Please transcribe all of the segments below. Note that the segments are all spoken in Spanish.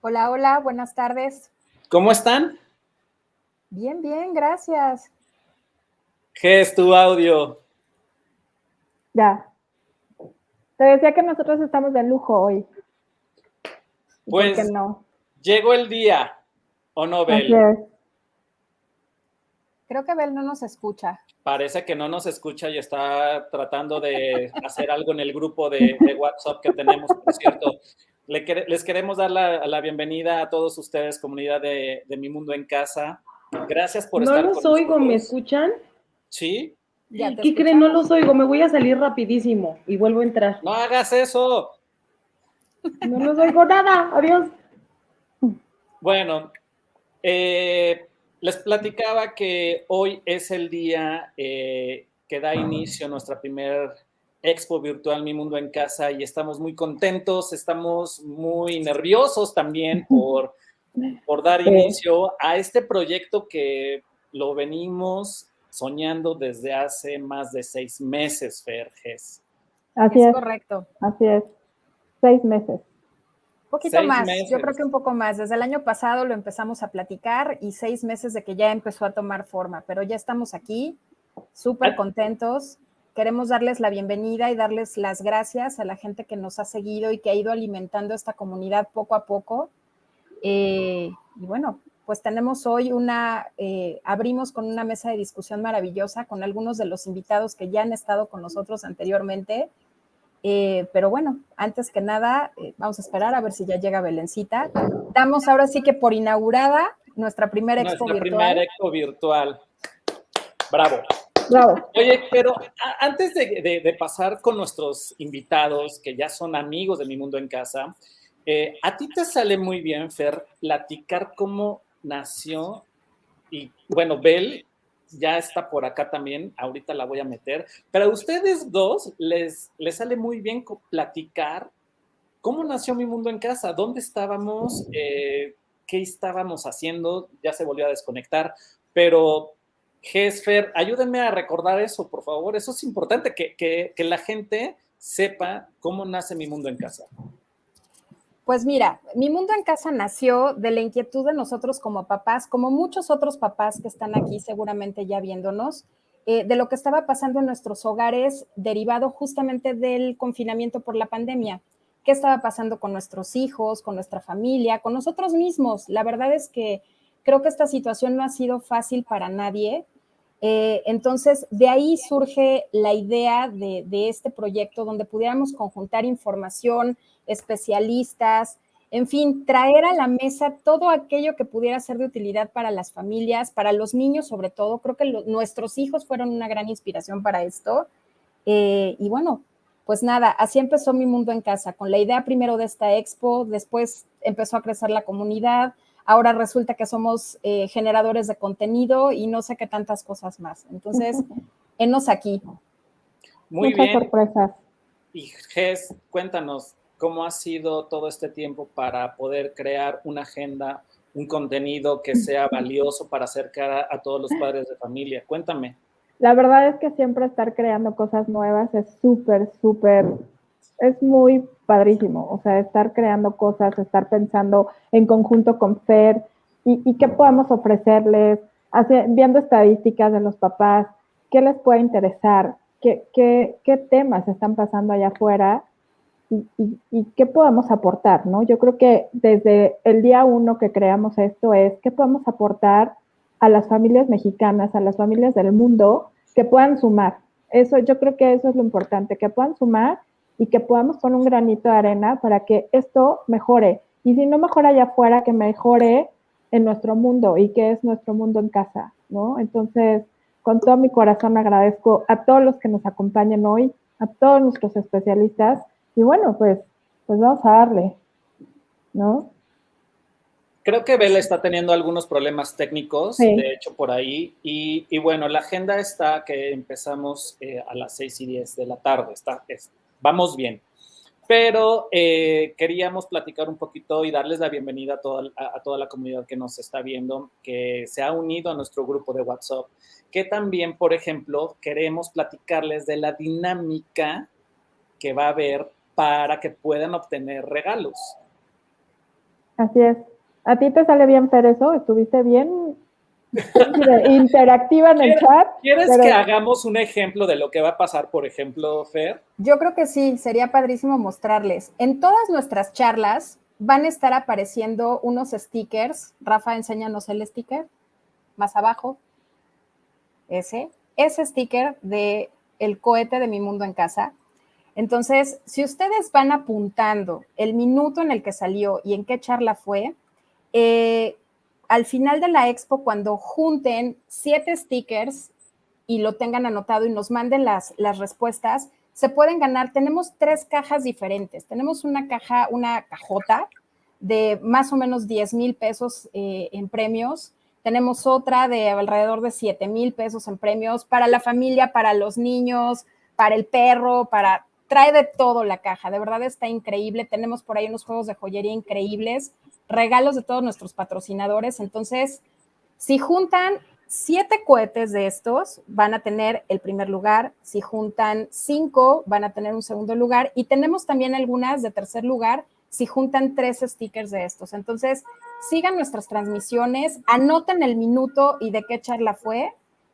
Hola, hola, buenas tardes. ¿Cómo están? Bien, bien, gracias. ¿Qué es tu audio? Ya. Te decía que nosotros estamos de lujo hoy. ¿Y por qué Pues no? llegó el día, ¿o no, Así Bel? es. Creo que Bel no nos escucha. Parece que no nos escucha y está tratando de hacer algo en el grupo de WhatsApp que tenemos. Por cierto, les queremos dar la bienvenida a todos ustedes, comunidad de Mi Mundo en Casa. Gracias por No estar los con oigo, ¿me nosotros. escuchan? ¿Sí? Ya te ¿Qué creen? No escuchamos. los oigo, me voy a salir rapidísimo y vuelvo a entrar. No hagas eso. No los oigo nada, adiós. Bueno, les platicaba que hoy es el día que da inicio a nuestra primer expo virtual Mi Mundo en Casa y estamos muy contentos, estamos muy nerviosos también por dar Sí. inicio a este proyecto que lo venimos soñando desde hace más de 6 meses, Ferges. Así Es es. correcto. Así es. 6 meses. Poquito 6 más, yo creo meses. que un poco más. Desde el año pasado lo empezamos a platicar y 6 meses de que ya empezó a tomar forma, pero ya estamos aquí, súper contentos. Queremos darles la bienvenida y darles las gracias a la gente que nos ha seguido y que ha ido alimentando esta comunidad poco a poco. Y bueno, pues tenemos hoy abrimos con una mesa de discusión maravillosa con algunos de los invitados que ya han estado con nosotros anteriormente. Pero bueno, antes que nada, vamos a esperar a ver si ya llega Belencita. Damos ahora sí que por inaugurada nuestra primera expo Nuestra virtual. primera expo virtual. Bravo. Bravo. Oye, pero antes de pasar con nuestros invitados, que ya son amigos de Mi Mundo en Casa, a ti te sale muy bien, Fer, platicar cómo nació. Y bueno, Bel ya está por acá también, ahorita la voy a meter, pero a ustedes dos les sale muy bien platicar cómo nació Mi Mundo en Casa, dónde estábamos, qué estábamos haciendo, ya se volvió a desconectar, pero Gesfer, ayúdenme a recordar eso, por favor, eso es importante, que la gente sepa cómo nace Mi Mundo en Casa. Pues mira, Mi Mundo en Casa nació de la inquietud de nosotros como papás, como muchos otros papás que están aquí seguramente ya viéndonos, de lo que estaba pasando en nuestros hogares derivado justamente del confinamiento por la pandemia. ¿Qué estaba pasando con nuestros hijos, con nuestra familia, con nosotros mismos? La verdad es que creo que esta situación no ha sido fácil para nadie. Entonces, de ahí surge la idea de este proyecto donde pudiéramos conjuntar información, especialistas, en fin, traer a la mesa todo aquello que pudiera ser de utilidad para las familias, para los niños sobre todo. Creo que nuestros hijos fueron una gran inspiración para esto. Y bueno, pues nada, así empezó Mi Mundo en Casa, con la idea primero de esta expo, después empezó a crecer la comunidad, ahora resulta que somos generadores de contenido y no sé qué tantas cosas más. Entonces, enos aquí. Muy Muchas bien. sorpresas. Y Ges, cuéntanos cómo ha sido todo este tiempo para poder crear una agenda, un contenido que sea valioso para acercar a todos los padres de familia. Cuéntame. La verdad es que siempre estar creando cosas nuevas es súper, es muy padrísimo. O sea, estar creando cosas, estar pensando en conjunto con Fer y qué podemos ofrecerles, viendo estadísticas de los papás, qué les puede interesar, qué temas están pasando allá afuera y qué podemos aportar, ¿no? Yo creo que desde el día 1 que creamos esto es qué podemos aportar a las familias mexicanas, a las familias del mundo, que puedan sumar. Eso, yo creo que eso es lo importante, que puedan sumar y que podamos poner un granito de arena para que esto mejore. Y si no mejora allá afuera, que mejore en nuestro mundo y que es nuestro mundo en casa, ¿no? Entonces, con todo mi corazón agradezco a todos los que nos acompañan hoy, a todos nuestros especialistas y bueno, pues vamos a darle, ¿no? Creo que Bella está teniendo algunos problemas técnicos, Sí. de hecho, por ahí. Y bueno, la agenda está que empezamos a las 6:10 de la tarde. Vamos bien. Pero queríamos platicar un poquito y darles la bienvenida a toda la comunidad que nos está viendo, que se ha unido a nuestro grupo de WhatsApp, que también, por ejemplo, queremos platicarles de la dinámica que va a haber para que puedan obtener regalos. Así es. ¿A ti te sale bien, Fer, eso? ¿Estuviste bien interactiva en el chat? ¿Quieres que hagamos un ejemplo de lo que va a pasar, por ejemplo, Fer? Yo creo que sí, sería padrísimo mostrarles. En todas nuestras charlas van a estar apareciendo unos stickers. Rafa, enséñanos el sticker. Más abajo. Ese sticker de el cohete de Mi Mundo en Casa. Entonces, si ustedes van apuntando el minuto en el que salió y en qué charla fue, al final de la expo, cuando junten 7 stickers y lo tengan anotado y nos manden las respuestas, se pueden ganar. Tenemos 3 cajas diferentes. Tenemos una cajota de más o menos 10,000 pesos en premios. Tenemos otra de alrededor de 7,000 pesos en premios para la familia, para los niños, para el perro, trae de todo la caja. De verdad está increíble. Tenemos por ahí unos juegos de joyería increíbles, regalos de todos nuestros patrocinadores. Entonces, si juntan 7 cohetes de estos, van a tener el primer lugar. Si juntan 5, van a tener un segundo lugar. Y tenemos también algunas de tercer lugar si juntan 3 stickers de estos. Entonces, sigan nuestras transmisiones, anoten el minuto y de qué charla fue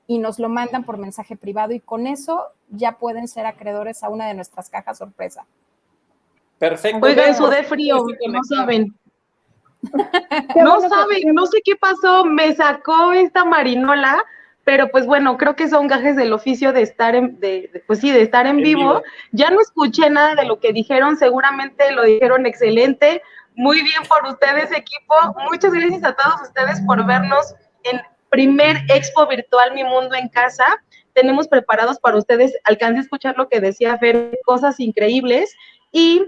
y nos lo mandan por mensaje privado y con eso ya pueden ser acreedores a una de nuestras cajas sorpresa. Perfecto. Oigan, sudé frío, no saben. No saben, no sé qué pasó, me sacó esta Marinola, pero pues bueno, creo que son gajes del oficio de estar de estar en vivo. Ya no escuché nada de lo que dijeron, seguramente lo dijeron excelente. Muy bien por ustedes, equipo. Muchas gracias a todos ustedes por vernos en primer expo virtual Mi Mundo en Casa. Tenemos preparados para ustedes, alcancé a escuchar lo que decía Fer, cosas increíbles. Y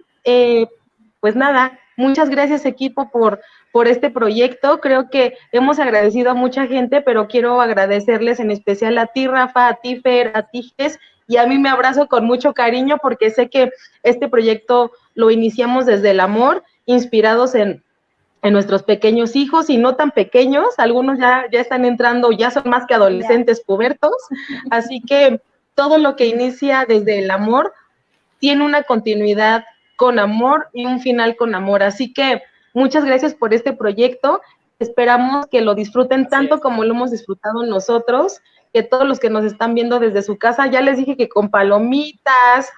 pues nada, muchas gracias, equipo, por este proyecto. Creo que hemos agradecido a mucha gente, pero quiero agradecerles en especial a ti, Rafa, a ti, Fer, a ti, Jess, y a mí me abrazo con mucho cariño porque sé que este proyecto lo iniciamos desde el amor, inspirados en nuestros pequeños hijos y no tan pequeños, algunos ya están entrando, ya son más que adolescentes pubertos, así que todo lo que inicia desde el amor tiene una continuidad con amor y un final con amor, así que muchas gracias por este proyecto, esperamos que lo disfruten tanto como lo hemos disfrutado nosotros, que todos los que nos están viendo desde su casa, ya les dije que con palomitas,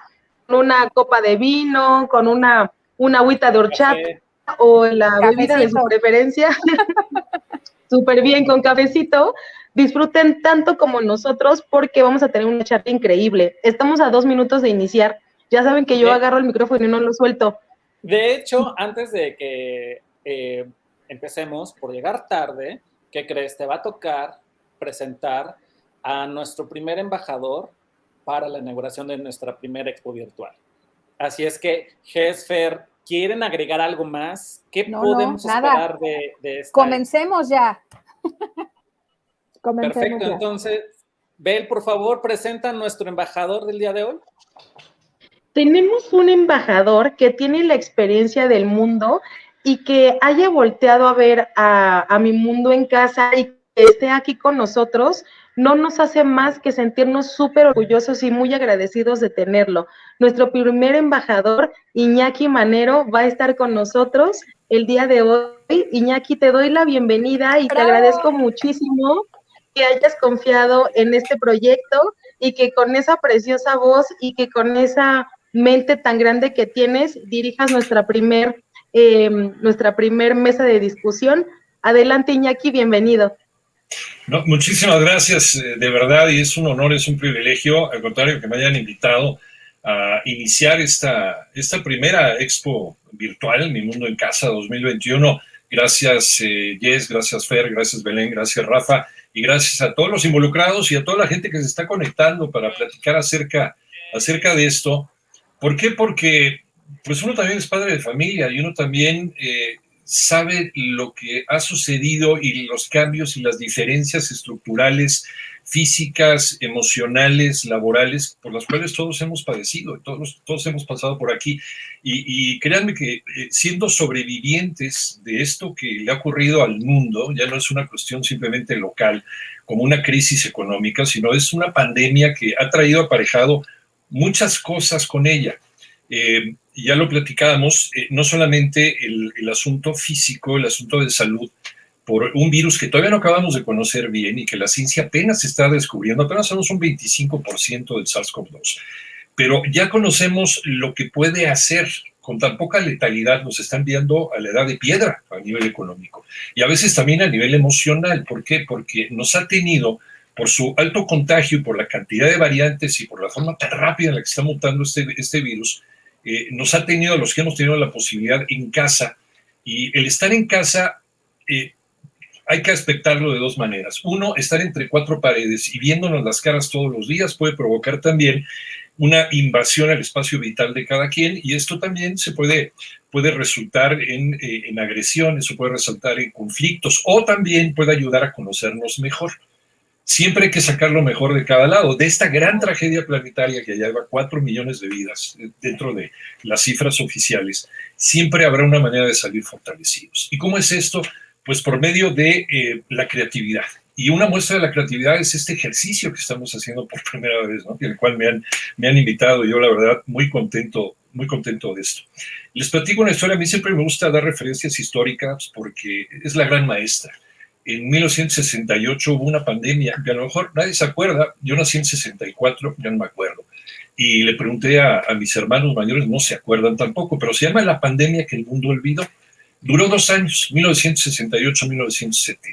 con una copa de vino, con una agüita de horchata, o la bebida de su preferencia, súper bien con cafecito, disfruten tanto como nosotros porque vamos a tener una charla increíble. Estamos a 2 minutos de iniciar, ya saben que yo agarro el micrófono y no lo suelto. De hecho, antes de que empecemos, por llegar tarde, ¿qué crees? Te va a tocar presentar a nuestro primer embajador para la inauguración de nuestra primera expo virtual. Así es que, Jess, Fer, ¿quieren agregar algo más? ¿Qué podemos esperar de esta? Comencemos ya. Perfecto, entonces, Bel, por favor, presenta a nuestro embajador del día de hoy. Tenemos un embajador que tiene la experiencia del mundo y que haya volteado a ver a Mi Mundo en Casa y que esté aquí con nosotros, no nos hace más que sentirnos súper orgullosos y muy agradecidos de tenerlo. Nuestro primer embajador, Iñaki Manero, va a estar con nosotros el día de hoy. Iñaki, te doy la bienvenida y te agradezco muchísimo que hayas confiado en este proyecto y que con esa preciosa voz y que con esa mente tan grande que tienes, dirijas nuestra primer mesa de discusión. Adelante, Iñaki, bienvenido. No, muchísimas gracias, de verdad, y es un honor, es un privilegio, al contrario, que me hayan invitado a iniciar esta primera expo virtual, Mi Mundo en Casa 2021. Gracias, Jess, gracias, Fer, gracias, Belén, gracias, Rafa, y gracias a todos los involucrados y a toda la gente que se está conectando para platicar acerca de esto. ¿Por qué? Porque pues uno también es padre de familia y uno también sabe lo que ha sucedido y los cambios y las diferencias estructurales, físicas, emocionales, laborales, por las cuales todos hemos padecido, todos hemos pasado por aquí. Y créanme que siendo sobrevivientes de esto que le ha ocurrido al mundo, ya no es una cuestión simplemente local, como una crisis económica, sino es una pandemia que ha traído aparejado muchas cosas con ella. ya lo platicábamos, no solamente el asunto físico, el asunto de salud, por un virus que todavía no acabamos de conocer bien y que la ciencia apenas está descubriendo, apenas somos un 25% del SARS-CoV-2, pero ya conocemos lo que puede hacer con tan poca letalidad, nos está enviando a la edad de piedra a nivel económico y a veces también a nivel emocional. ¿Por qué? Porque nos ha tenido, por su alto contagio y por la cantidad de variantes y por la forma tan rápida en la que está mutando este virus, nos ha tenido, los que hemos tenido la posibilidad en casa, y el estar en casa hay que aspectarlo de dos maneras. Uno, estar entre cuatro paredes y viéndonos las caras todos los días puede provocar también una invasión al espacio vital de cada quien, y esto también se puede resultar en agresiones, o puede resultar en conflictos, o también puede ayudar a conocernos mejor. Siempre hay que sacar lo mejor de cada lado. De esta gran tragedia planetaria que lleva 4 millones de vidas dentro de las cifras oficiales, siempre habrá una manera de salir fortalecidos. ¿Y cómo es esto? Pues por medio de la creatividad. Y una muestra de la creatividad es este ejercicio que estamos haciendo por primera vez, ¿no? En el cual me han invitado. Yo, la verdad, muy contento de esto. Les platico una historia. A mí siempre me gusta dar referencias históricas porque es la gran maestra. En 1968 hubo una pandemia que a lo mejor nadie se acuerda. Yo nací en 64, ya no me acuerdo. Y le pregunté a mis hermanos mayores, no se acuerdan tampoco, pero se llama la pandemia que el mundo olvidó. Duró 2 años, 1968-1970.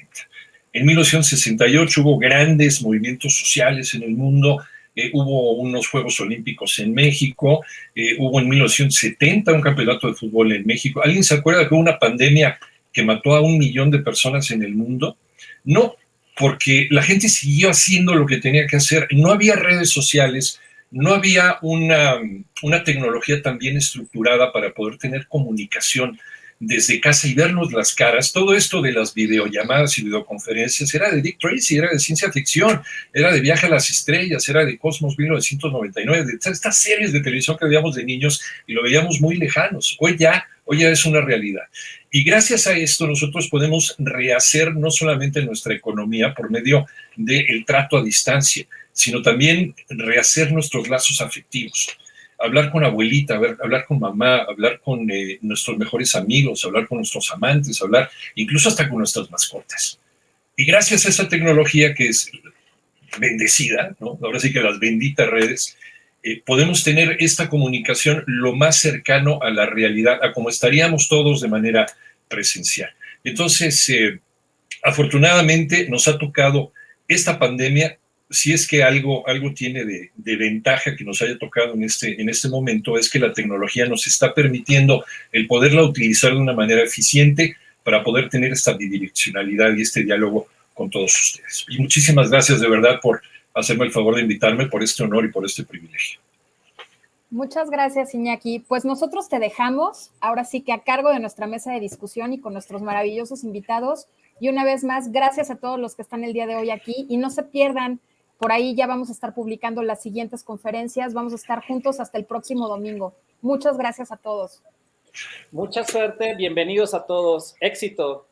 En 1968 hubo grandes movimientos sociales en el mundo, hubo unos Juegos Olímpicos en México, hubo en 1970 un campeonato de fútbol en México. ¿Alguien se acuerda que hubo una pandemia que mató a 1 millón de personas en el mundo? No, porque la gente siguió haciendo lo que tenía que hacer. No había redes sociales, no había una tecnología tan bien estructurada para poder tener comunicación desde casa y vernos las caras. Todo esto de las videollamadas y videoconferencias era de Dick Tracy, era de ciencia ficción, era de Viaje a las Estrellas, era de Cosmos 1999, de estas series de televisión que veíamos de niños y lo veíamos muy lejanos. Hoy ya es una realidad. Y gracias a esto nosotros podemos rehacer no solamente nuestra economía por medio del trato a distancia, sino también rehacer nuestros lazos afectivos. Hablar con abuelita, hablar con mamá, hablar con nuestros mejores amigos, hablar con nuestros amantes, hablar incluso hasta con nuestras mascotas. Y gracias a esa tecnología que es bendecida, ¿no? Ahora sí que las benditas redes, podemos tener esta comunicación lo más cercano a la realidad, a como estaríamos todos de manera presencial. Entonces, afortunadamente nos ha tocado esta pandemia. Si es que algo tiene de ventaja que nos haya tocado en este momento, es que la tecnología nos está permitiendo el poderla utilizar de una manera eficiente para poder tener esta bidireccionalidad y este diálogo con todos ustedes. Y muchísimas gracias de verdad por hacerme el favor de invitarme, por este honor y por este privilegio. Muchas gracias, Iñaki. Pues nosotros te dejamos, ahora sí que a cargo de nuestra mesa de discusión y con nuestros maravillosos invitados. Y una vez más, gracias a todos los que están el día de hoy aquí. Y no se pierdan, por ahí ya vamos a estar publicando las siguientes conferencias. Vamos a estar juntos hasta el próximo domingo. Muchas gracias a todos. Mucha suerte, bienvenidos a todos. Éxito.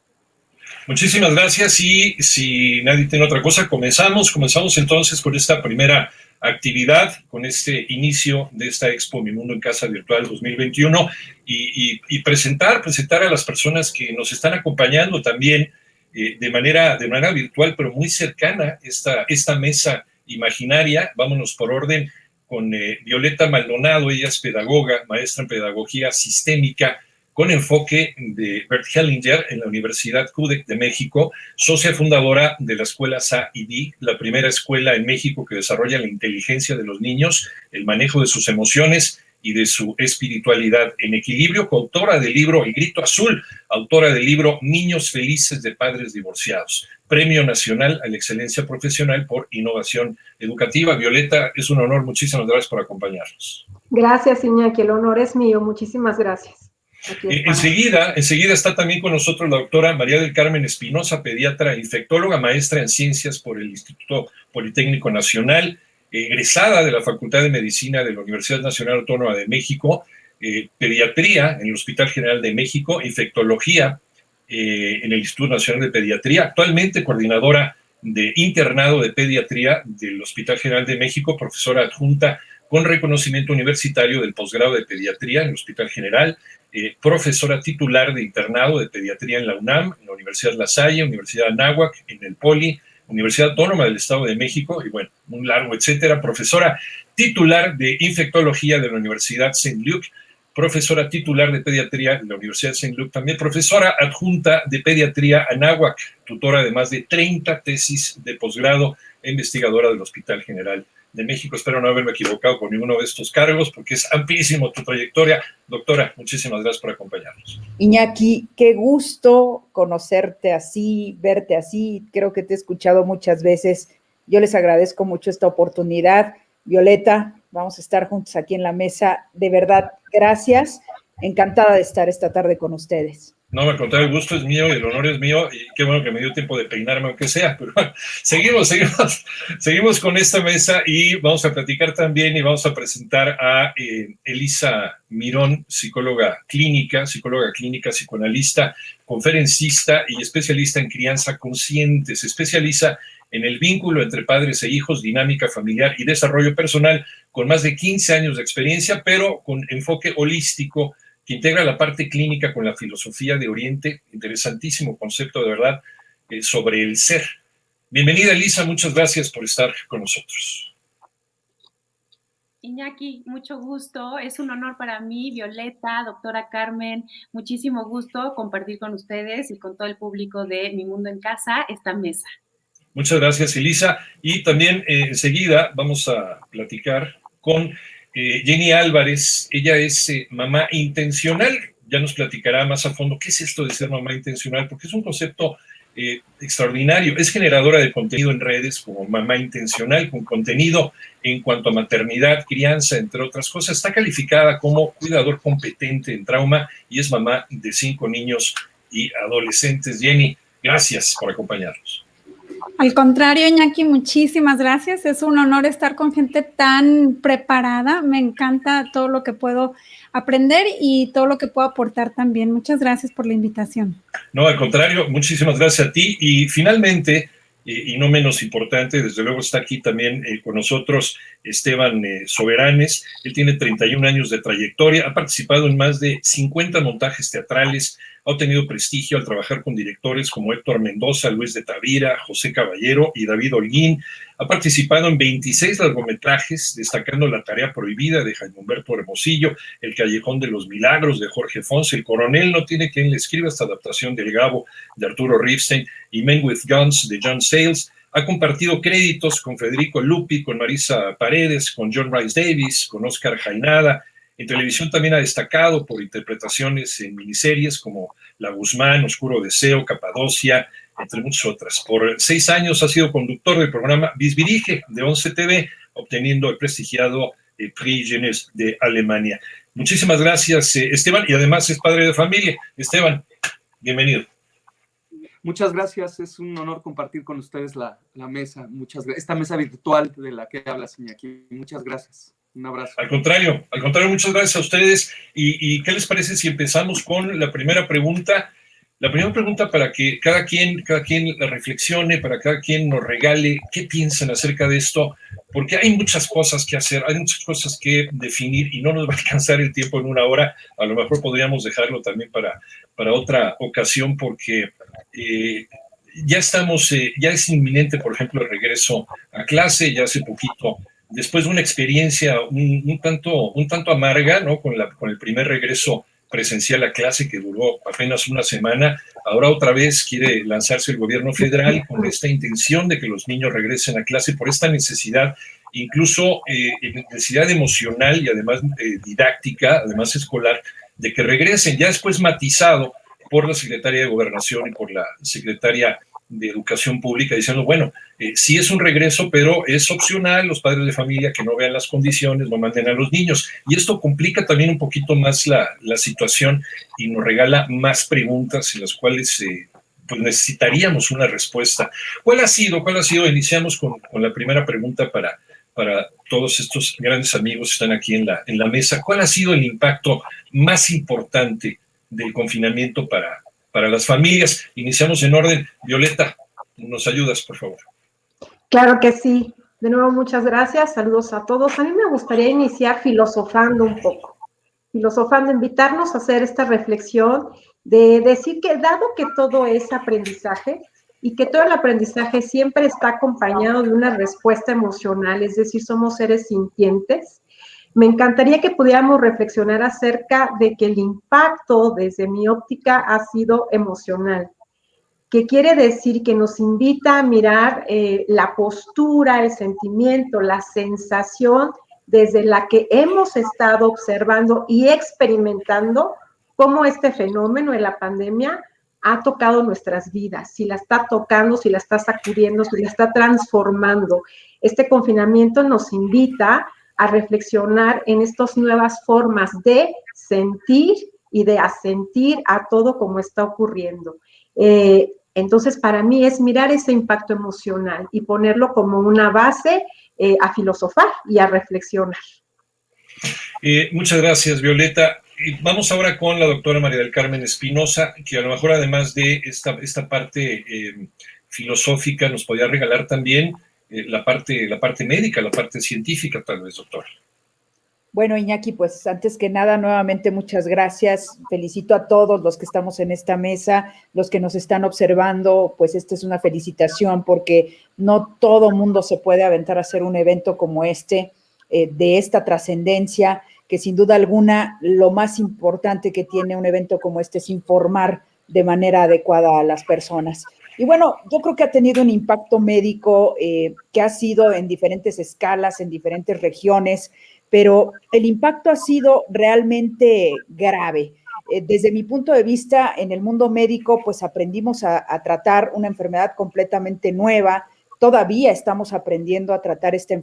Muchísimas gracias, y si nadie tiene otra cosa, comenzamos entonces con esta primera actividad, con este inicio de esta Expo Mi Mundo en Casa Virtual 2021 y presentar a las personas que nos están acompañando también de manera virtual, pero muy cercana, esta mesa imaginaria. Vámonos por orden con Violeta Maldonado. Ella es pedagoga, maestra en pedagogía sistémica con enfoque de Bert Hellinger en la Universidad CUDEC de México, socia fundadora de la escuela SAID, la primera escuela en México que desarrolla la inteligencia de los niños, el manejo de sus emociones y de su espiritualidad en equilibrio, coautora del libro El Grito Azul, autora del libro Niños Felices de Padres Divorciados, Premio Nacional a la Excelencia Profesional por Innovación Educativa. Violeta, es un honor, muchísimas gracias por acompañarnos. Gracias, Iñaki, el honor es mío, muchísimas gracias. Enseguida está también con nosotros la doctora María del Carmen Espinosa, pediatra e infectóloga, maestra en ciencias por el Instituto Politécnico Nacional, egresada de la Facultad de Medicina de la Universidad Nacional Autónoma de México, pediatría en el Hospital General de México, infectología en el Instituto Nacional de Pediatría, actualmente coordinadora de internado de pediatría del Hospital General de México, profesora adjunta con reconocimiento universitario del posgrado de pediatría en el Hospital General, profesora titular de internado de pediatría en la UNAM, en la Universidad La Salle, Universidad Anáhuac, en el Poli, Universidad Autónoma del Estado de México, y bueno, un largo etcétera, profesora titular de infectología de la Universidad St. Luke, profesora titular de pediatría de la Universidad St. Luke, también profesora adjunta de pediatría Anáhuac, tutora de más de 30 tesis de posgrado e investigadora del Hospital General de México. Espero no haberme equivocado con ninguno de estos cargos, porque es amplísimo tu trayectoria. Doctora, muchísimas gracias por acompañarnos. Iñaki, qué gusto conocerte así, verte así. Creo que te he escuchado muchas veces. Yo les agradezco mucho esta oportunidad. Violeta, vamos a estar juntos aquí en la mesa. De verdad, gracias. Encantada de estar esta tarde con ustedes. No, al contrario, el gusto es mío y el honor es mío, y qué bueno que me dio tiempo de peinarme, aunque sea, pero bueno, seguimos con esta mesa y vamos a platicar también y vamos a presentar a Elisa Mirón, psicóloga clínica, psicoanalista, conferencista y especialista en crianza consciente. Se especializa en el vínculo entre padres e hijos, dinámica familiar y desarrollo personal, con más de 15 años de experiencia, pero con enfoque holístico, que integra la parte clínica con la filosofía de Oriente. Interesantísimo concepto, de verdad, sobre el ser. Bienvenida, Elisa, muchas gracias por estar con nosotros. Iñaki, mucho gusto, es un honor para mí, Violeta, doctora Carmen, muchísimo gusto compartir con ustedes y con todo el público de Mi Mundo en Casa esta mesa. Muchas gracias, Elisa, y también enseguida vamos a platicar con Jenny Álvarez. Ella es mamá intencional. Ya nos platicará más a fondo qué es esto de ser mamá intencional, porque es un concepto extraordinario. Es generadora de contenido en redes como Mamá Intencional, con contenido en cuanto a maternidad, crianza, entre otras cosas. Está calificada como cuidador competente en trauma y es mamá de 5 niños y adolescentes. Jenny, gracias por acompañarnos. Al contrario, Iñaki, muchísimas gracias. Es un honor estar con gente tan preparada. Me encanta todo lo que puedo aprender y todo lo que puedo aportar también. Muchas gracias por la invitación. No, al contrario, muchísimas gracias a ti. Y finalmente, y no menos importante, desde luego está aquí también con nosotros Esteban Soberanes. Él tiene 31 años de trayectoria, ha participado en más de 50 montajes teatrales, ha obtenido prestigio al trabajar con directores como Héctor Mendoza, Luis de Tavira, José Caballero y David Holguín. Ha participado en 26 largometrajes, destacando La Tarea Prohibida de Jaime Humberto Hermosillo, El Callejón de los Milagros de Jorge Fons, El Coronel no tiene quien le escriba, esta adaptación del Gabo de Arturo Ripstein, y Men with Guns de John Sayles. Ha compartido créditos con Federico Lupi, con Marisa Paredes, con John Rhys Davies, con Oscar Jaenada. En televisión también ha destacado por interpretaciones en miniseries como La Guzmán, Oscuro Deseo, Capadocia, entre muchas otras. Por 6 años ha sido conductor del programa Bisbirige de 11 TV, obteniendo el prestigiado Prix Jeunesse de Alemania. Muchísimas gracias, Esteban, y además es padre de familia. Esteban, bienvenido. Muchas gracias, es un honor compartir con ustedes la mesa, esta mesa virtual de la que hablas, Iñaki. Muchas gracias. Un abrazo. Al contrario, muchas gracias a ustedes. ¿Y qué les parece si empezamos con la primera pregunta? La primera pregunta para que cada quien la reflexione, para cada quien nos regale qué piensan acerca de esto, porque hay muchas cosas que hacer, hay muchas cosas que definir y no nos va a alcanzar el tiempo en una hora. A lo mejor podríamos dejarlo también para otra ocasión, porque ya es inminente, por ejemplo, el regreso a clase. Ya hace poquito, después de una experiencia un tanto amarga, ¿no? Con el primer regreso presencial a clase, que duró apenas una semana, ahora otra vez quiere lanzarse el gobierno federal con esta intención de que los niños regresen a clase por esta necesidad, incluso necesidad emocional y además didáctica, además escolar, de que regresen, ya después matizado por la Secretaría de Gobernación y por la Secretaria de Educación Pública, diciendo, bueno, sí es un regreso, pero es opcional, los padres de familia que no vean las condiciones, no manden a los niños. Y esto complica también un poquito más la situación y nos regala más preguntas en las cuales pues necesitaríamos una respuesta. ¿Cuál ha sido? Iniciamos con la primera pregunta para todos estos grandes amigos que están aquí en la mesa. ¿Cuál ha sido el impacto más importante del confinamiento para las familias? Iniciamos en orden. Violeta, ¿nos ayudas, por favor? Claro que sí. De nuevo, muchas gracias. Saludos a todos. A mí me gustaría iniciar filosofando un poco. Filosofando, invitarnos a hacer esta reflexión de decir que dado que todo es aprendizaje y que todo el aprendizaje siempre está acompañado de una respuesta emocional, es decir, somos seres sintientes, me encantaría que pudiéramos reflexionar acerca de que el impacto desde mi óptica ha sido emocional, que quiere decir que nos invita a mirar la postura, el sentimiento, la sensación desde la que hemos estado observando y experimentando cómo este fenómeno de la pandemia ha tocado nuestras vidas, si la está tocando, si la está sacudiendo, si la está transformando. Este confinamiento nos invita a reflexionar en estas nuevas formas de sentir y de asentir a todo como está ocurriendo. Entonces, para mí es mirar ese impacto emocional y ponerlo como una base a filosofar y a reflexionar. Muchas gracias, Violeta. Vamos ahora con la doctora María del Carmen Espinosa, que a lo mejor además de esta parte filosófica nos podría regalar también la parte médica, la parte científica tal vez, doctora. Bueno, Iñaki, pues antes que nada, nuevamente muchas gracias. Felicito a todos los que estamos en esta mesa, los que nos están observando, pues esta es una felicitación porque no todo mundo se puede aventar a hacer un evento como este, de esta trascendencia, que sin duda alguna lo más importante que tiene un evento como este es informar de manera adecuada a las personas. Y bueno, yo creo que ha tenido un impacto médico que ha sido en diferentes escalas, en diferentes regiones, pero el impacto ha sido realmente grave. Desde mi punto de vista, en el mundo médico, pues aprendimos a tratar una enfermedad completamente nueva. Todavía estamos aprendiendo a tratar esta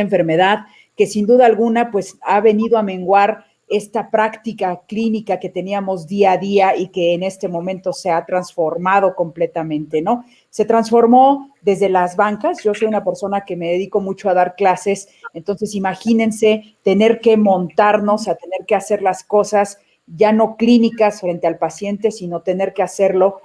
enfermedad que sin duda alguna, pues ha venido a menguar esta práctica clínica que teníamos día a día y que en este momento se ha transformado completamente, ¿no? Se transformó desde las bancas. Yo soy una persona que me dedico mucho a dar clases, entonces imagínense tener que montarnos, a tener que hacer las cosas ya no clínicas frente al paciente, sino tener que hacerlo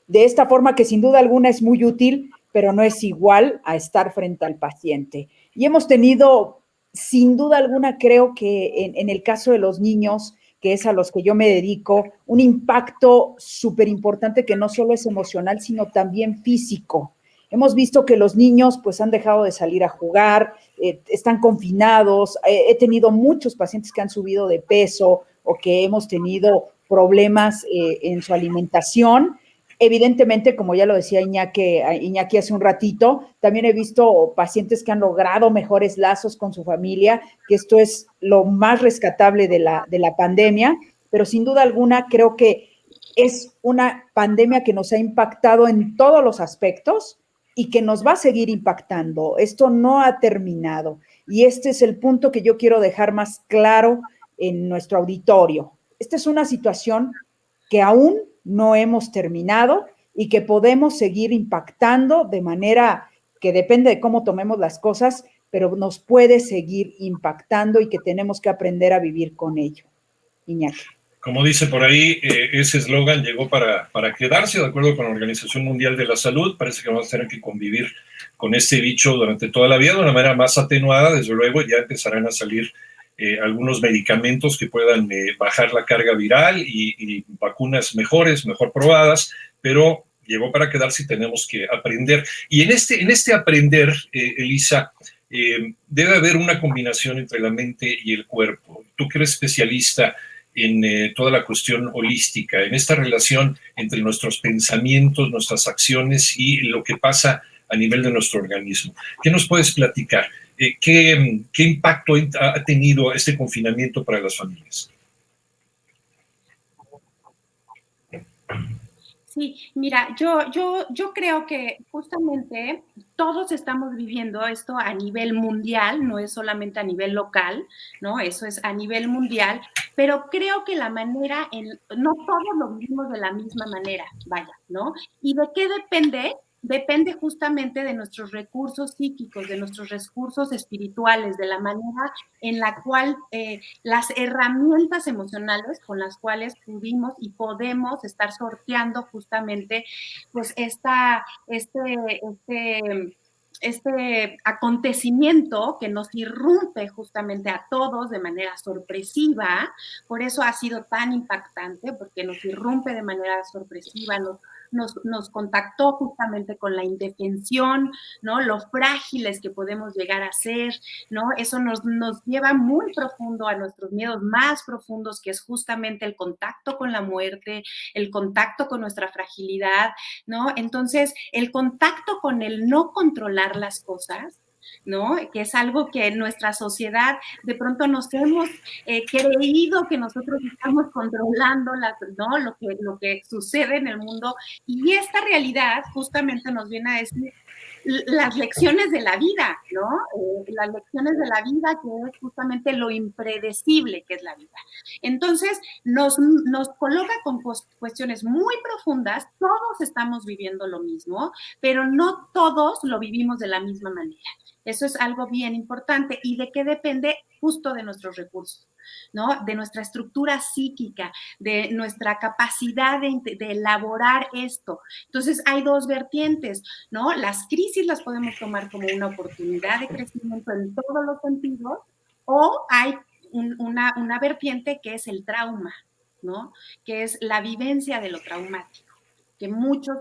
de esta forma que sin duda alguna es muy útil, pero no es igual a estar frente al paciente. Y hemos tenido, sin duda alguna, creo que en el caso de los niños, que es a los que yo me dedico, un impacto súper importante que no solo es emocional, sino también físico. Hemos visto que los niños pues han dejado de salir a jugar, están confinados, he tenido muchos pacientes que han subido de peso o que hemos tenido problemas en su alimentación. Evidentemente, como ya lo decía Iñaki hace un ratito, también he visto pacientes que han logrado mejores lazos con su familia, que esto es lo más rescatable de la pandemia, pero sin duda alguna creo que es una pandemia que nos ha impactado en todos los aspectos y que nos va a seguir impactando. Esto no ha terminado y este es el punto que yo quiero dejar más claro en nuestro auditorio. Esta es una situación que aún no hemos terminado y que podemos seguir impactando de manera que depende de cómo tomemos las cosas, pero nos puede seguir impactando y que tenemos que aprender a vivir con ello. Iñaki. Como dice por ahí, ese eslogan llegó para quedarse, de acuerdo con la Organización Mundial de la Salud. Parece que vamos a tener que convivir con este bicho durante toda la vida de una manera más atenuada. Desde luego ya empezarán a salir algunos medicamentos que puedan bajar la carga viral y vacunas mejor probadas, pero llegó para quedarse y tenemos que aprender. Y en este aprender, Elisa, debe haber una combinación entre la mente y el cuerpo. Tú que eres especialista en toda la cuestión holística, en esta relación entre nuestros pensamientos, nuestras acciones y lo que pasa a nivel de nuestro organismo. ¿Qué nos puedes platicar? ¿Qué impacto ha tenido este confinamiento para las familias? Sí, mira, yo creo que justamente todos estamos viviendo esto a nivel mundial, no es solamente a nivel local, ¿no? Eso es a nivel mundial, pero creo que la manera, no todos lo vivimos de la misma manera, vaya, ¿no? ¿Y de qué depende? Depende justamente de nuestros recursos psíquicos, de nuestros recursos espirituales, de la manera en la cual las herramientas emocionales con las cuales pudimos y podemos estar sorteando justamente pues acontecimiento que nos irrumpe justamente a todos de manera sorpresiva. Por eso ha sido tan impactante, porque nos irrumpe de manera sorpresiva, nos contactó justamente con la indefensión, ¿no? Lo frágiles que podemos llegar a ser, ¿no? Eso nos lleva muy profundo a nuestros miedos más profundos, que es justamente el contacto con la muerte, el contacto con nuestra fragilidad, ¿no? Entonces, el contacto con el no controlar las cosas, ¿no? Que es algo que en nuestra sociedad de pronto nos hemos creído que nosotros estamos controlando, ¿no? Lo que sucede en el mundo, y esta realidad justamente nos viene a decir las lecciones de la vida, ¿no? Las lecciones de la vida, que es justamente lo impredecible que es la vida. Entonces, nos coloca con cuestiones muy profundas. Todos estamos viviendo lo mismo, pero no todos lo vivimos de la misma manera. Eso es algo bien importante. ¿Y de qué depende? Justo de nuestros recursos, ¿no? De nuestra estructura psíquica, de nuestra capacidad de elaborar esto. Entonces, hay dos vertientes, ¿no? Las crisis las podemos tomar como una oportunidad de crecimiento en todos los sentidos, o hay una vertiente que es el trauma, ¿no? Que es la vivencia de lo traumático, que muchos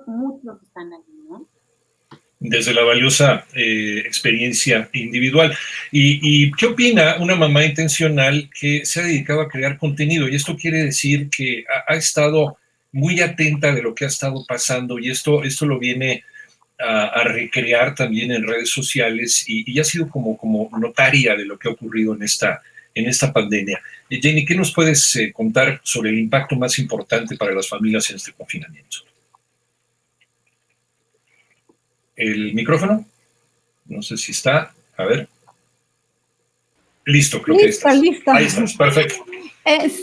están ahí, ¿no? Desde la valiosa experiencia individual. ¿Y qué opina una mamá intencional que se ha dedicado a crear contenido? Y esto quiere decir que ha estado muy atenta de lo que ha estado pasando, y esto lo viene a recrear también en redes sociales, y ha sido como notaria de lo que ha ocurrido en esta pandemia. Jenny, ¿qué nos puedes contar sobre el impacto más importante para las familias en este confinamiento? ¿El micrófono? No sé si está. A ver. Listo, creo que estás. Listo. Ahí estás, perfecto.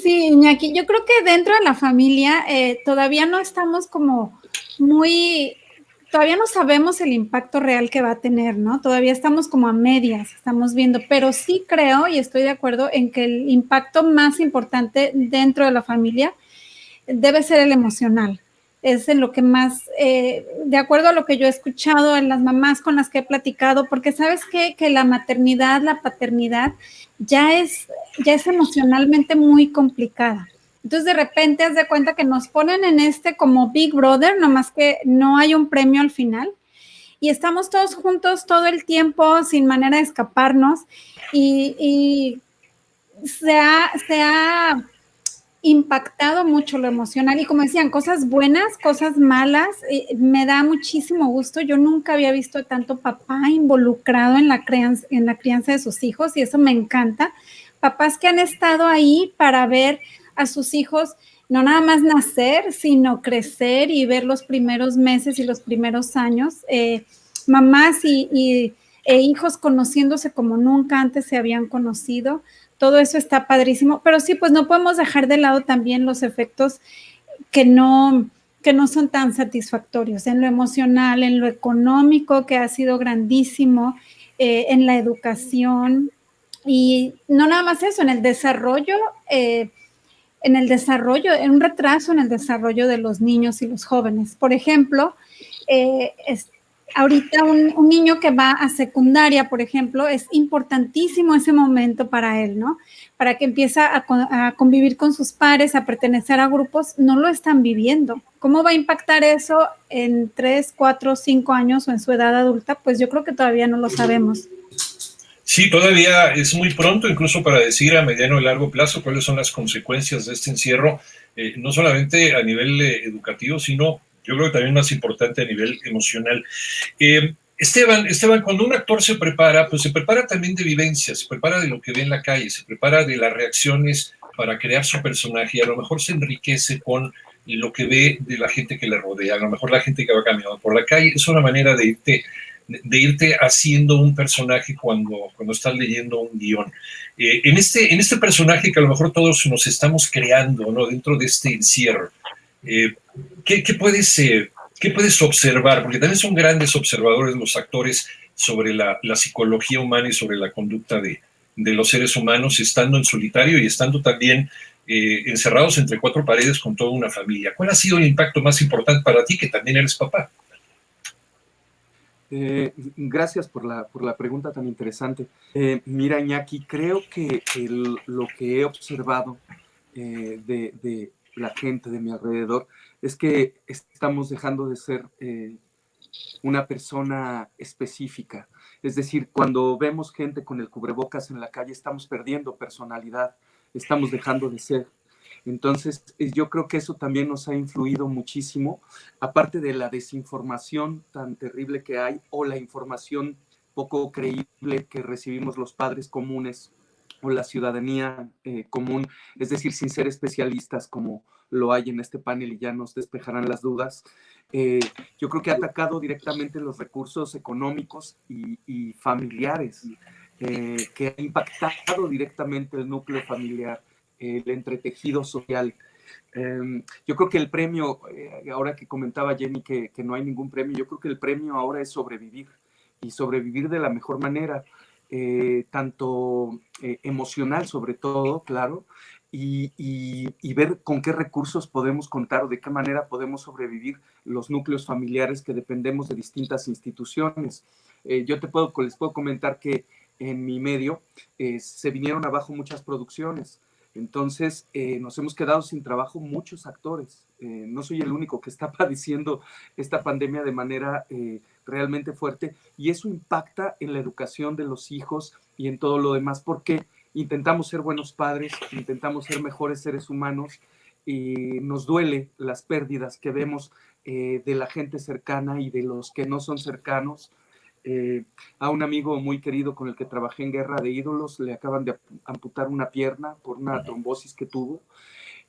Sí, Iñaki, yo creo que dentro de la familia todavía no estamos como todavía no sabemos el impacto real que va a tener, ¿no? Todavía estamos como a medias, estamos viendo, pero sí creo y estoy de acuerdo en que el impacto más importante dentro de la familia debe ser el emocional. Es en lo que más, de acuerdo a lo que yo he escuchado en las mamás con las que he platicado, porque sabes que la maternidad, la paternidad ya es emocionalmente muy complicada. Entonces de repente haz de cuenta que nos ponen en como Big Brother, nomás que no hay un premio al final, y estamos todos juntos todo el tiempo sin manera de escaparnos, y se ha impactado mucho lo emocional, y como decían, cosas buenas, cosas malas. Me da muchísimo gusto. Yo nunca había visto tanto papá involucrado en la crianza de sus hijos, y eso me encanta. Papás que han estado ahí para ver a sus hijos no nada más nacer, sino crecer y ver los primeros meses y los primeros años. Mamás e hijos conociéndose como nunca antes se habían conocido. Todo eso está padrísimo, pero sí, pues no podemos dejar de lado también los efectos que no son tan satisfactorios en lo emocional, en lo económico, que ha sido grandísimo, en la educación, y no nada más eso, en el desarrollo, en un retraso en el desarrollo de los niños y los jóvenes. Por ejemplo, ahorita un niño que va a secundaria, por ejemplo, es importantísimo ese momento para él, ¿no? Para que empiece a convivir con sus pares, a pertenecer a grupos. No lo están viviendo. ¿Cómo va a impactar eso en 3, 4, 5 años o en su edad adulta? Pues yo creo que todavía no lo sabemos. Sí, todavía es muy pronto, incluso para decir a mediano y largo plazo cuáles son las consecuencias de este encierro, no solamente a nivel educativo, sino yo creo que también más importante a nivel emocional. Esteban, cuando un actor se prepara, pues se prepara también de vivencias, se prepara de lo que ve en la calle, se prepara de las reacciones para crear su personaje, y a lo mejor se enriquece con lo que ve de la gente que le rodea. A lo mejor la gente que va caminando por la calle es una manera de irte haciendo un personaje cuando estás leyendo un guión. En este personaje que a lo mejor todos nos estamos creando, ¿no? Dentro de este encierro, ¿qué puedes observar? Porque también son grandes observadores los actores sobre la psicología humana y sobre la conducta de los seres humanos, estando en solitario y estando también encerrados entre 4 paredes con toda una familia. ¿Cuál ha sido el impacto más importante para ti, que también eres papá? Gracias por la pregunta tan interesante. Mira, Iñaki, creo que lo que he observado de la gente de mi alrededor es que estamos dejando de ser una persona específica. Es decir, cuando vemos gente con el cubrebocas en la calle, estamos perdiendo personalidad, estamos dejando de ser. Entonces, yo creo que eso también nos ha influido muchísimo, aparte de la desinformación tan terrible que hay o la información poco creíble que recibimos los padres comunes o la ciudadanía común, es decir, sin ser especialistas como lo hay en este panel y ya nos despejarán las dudas. Yo creo que ha atacado directamente los recursos económicos y familiares, que ha impactado directamente el núcleo familiar, el entretejido social. Yo creo que el premio, ahora que comentaba Jenny que no hay ningún premio, yo creo que el premio ahora es sobrevivir y sobrevivir de la mejor manera, tanto emocional sobre todo, claro, y ver con qué recursos podemos contar o de qué manera podemos sobrevivir los núcleos familiares que dependemos de distintas instituciones. Les puedo comentar que en mi medio se vinieron abajo muchas producciones. Entonces, nos hemos quedado sin trabajo muchos actores. No soy el único que está padeciendo esta pandemia de manera realmente fuerte, y eso impacta en la educación de los hijos y en todo lo demás, porque intentamos ser buenos padres, intentamos ser mejores seres humanos, y nos duele las pérdidas que vemos de la gente cercana y de los que no son cercanos. A un amigo muy querido con el que trabajé en Guerra de Ídolos le acaban de amputar una pierna por una trombosis que tuvo,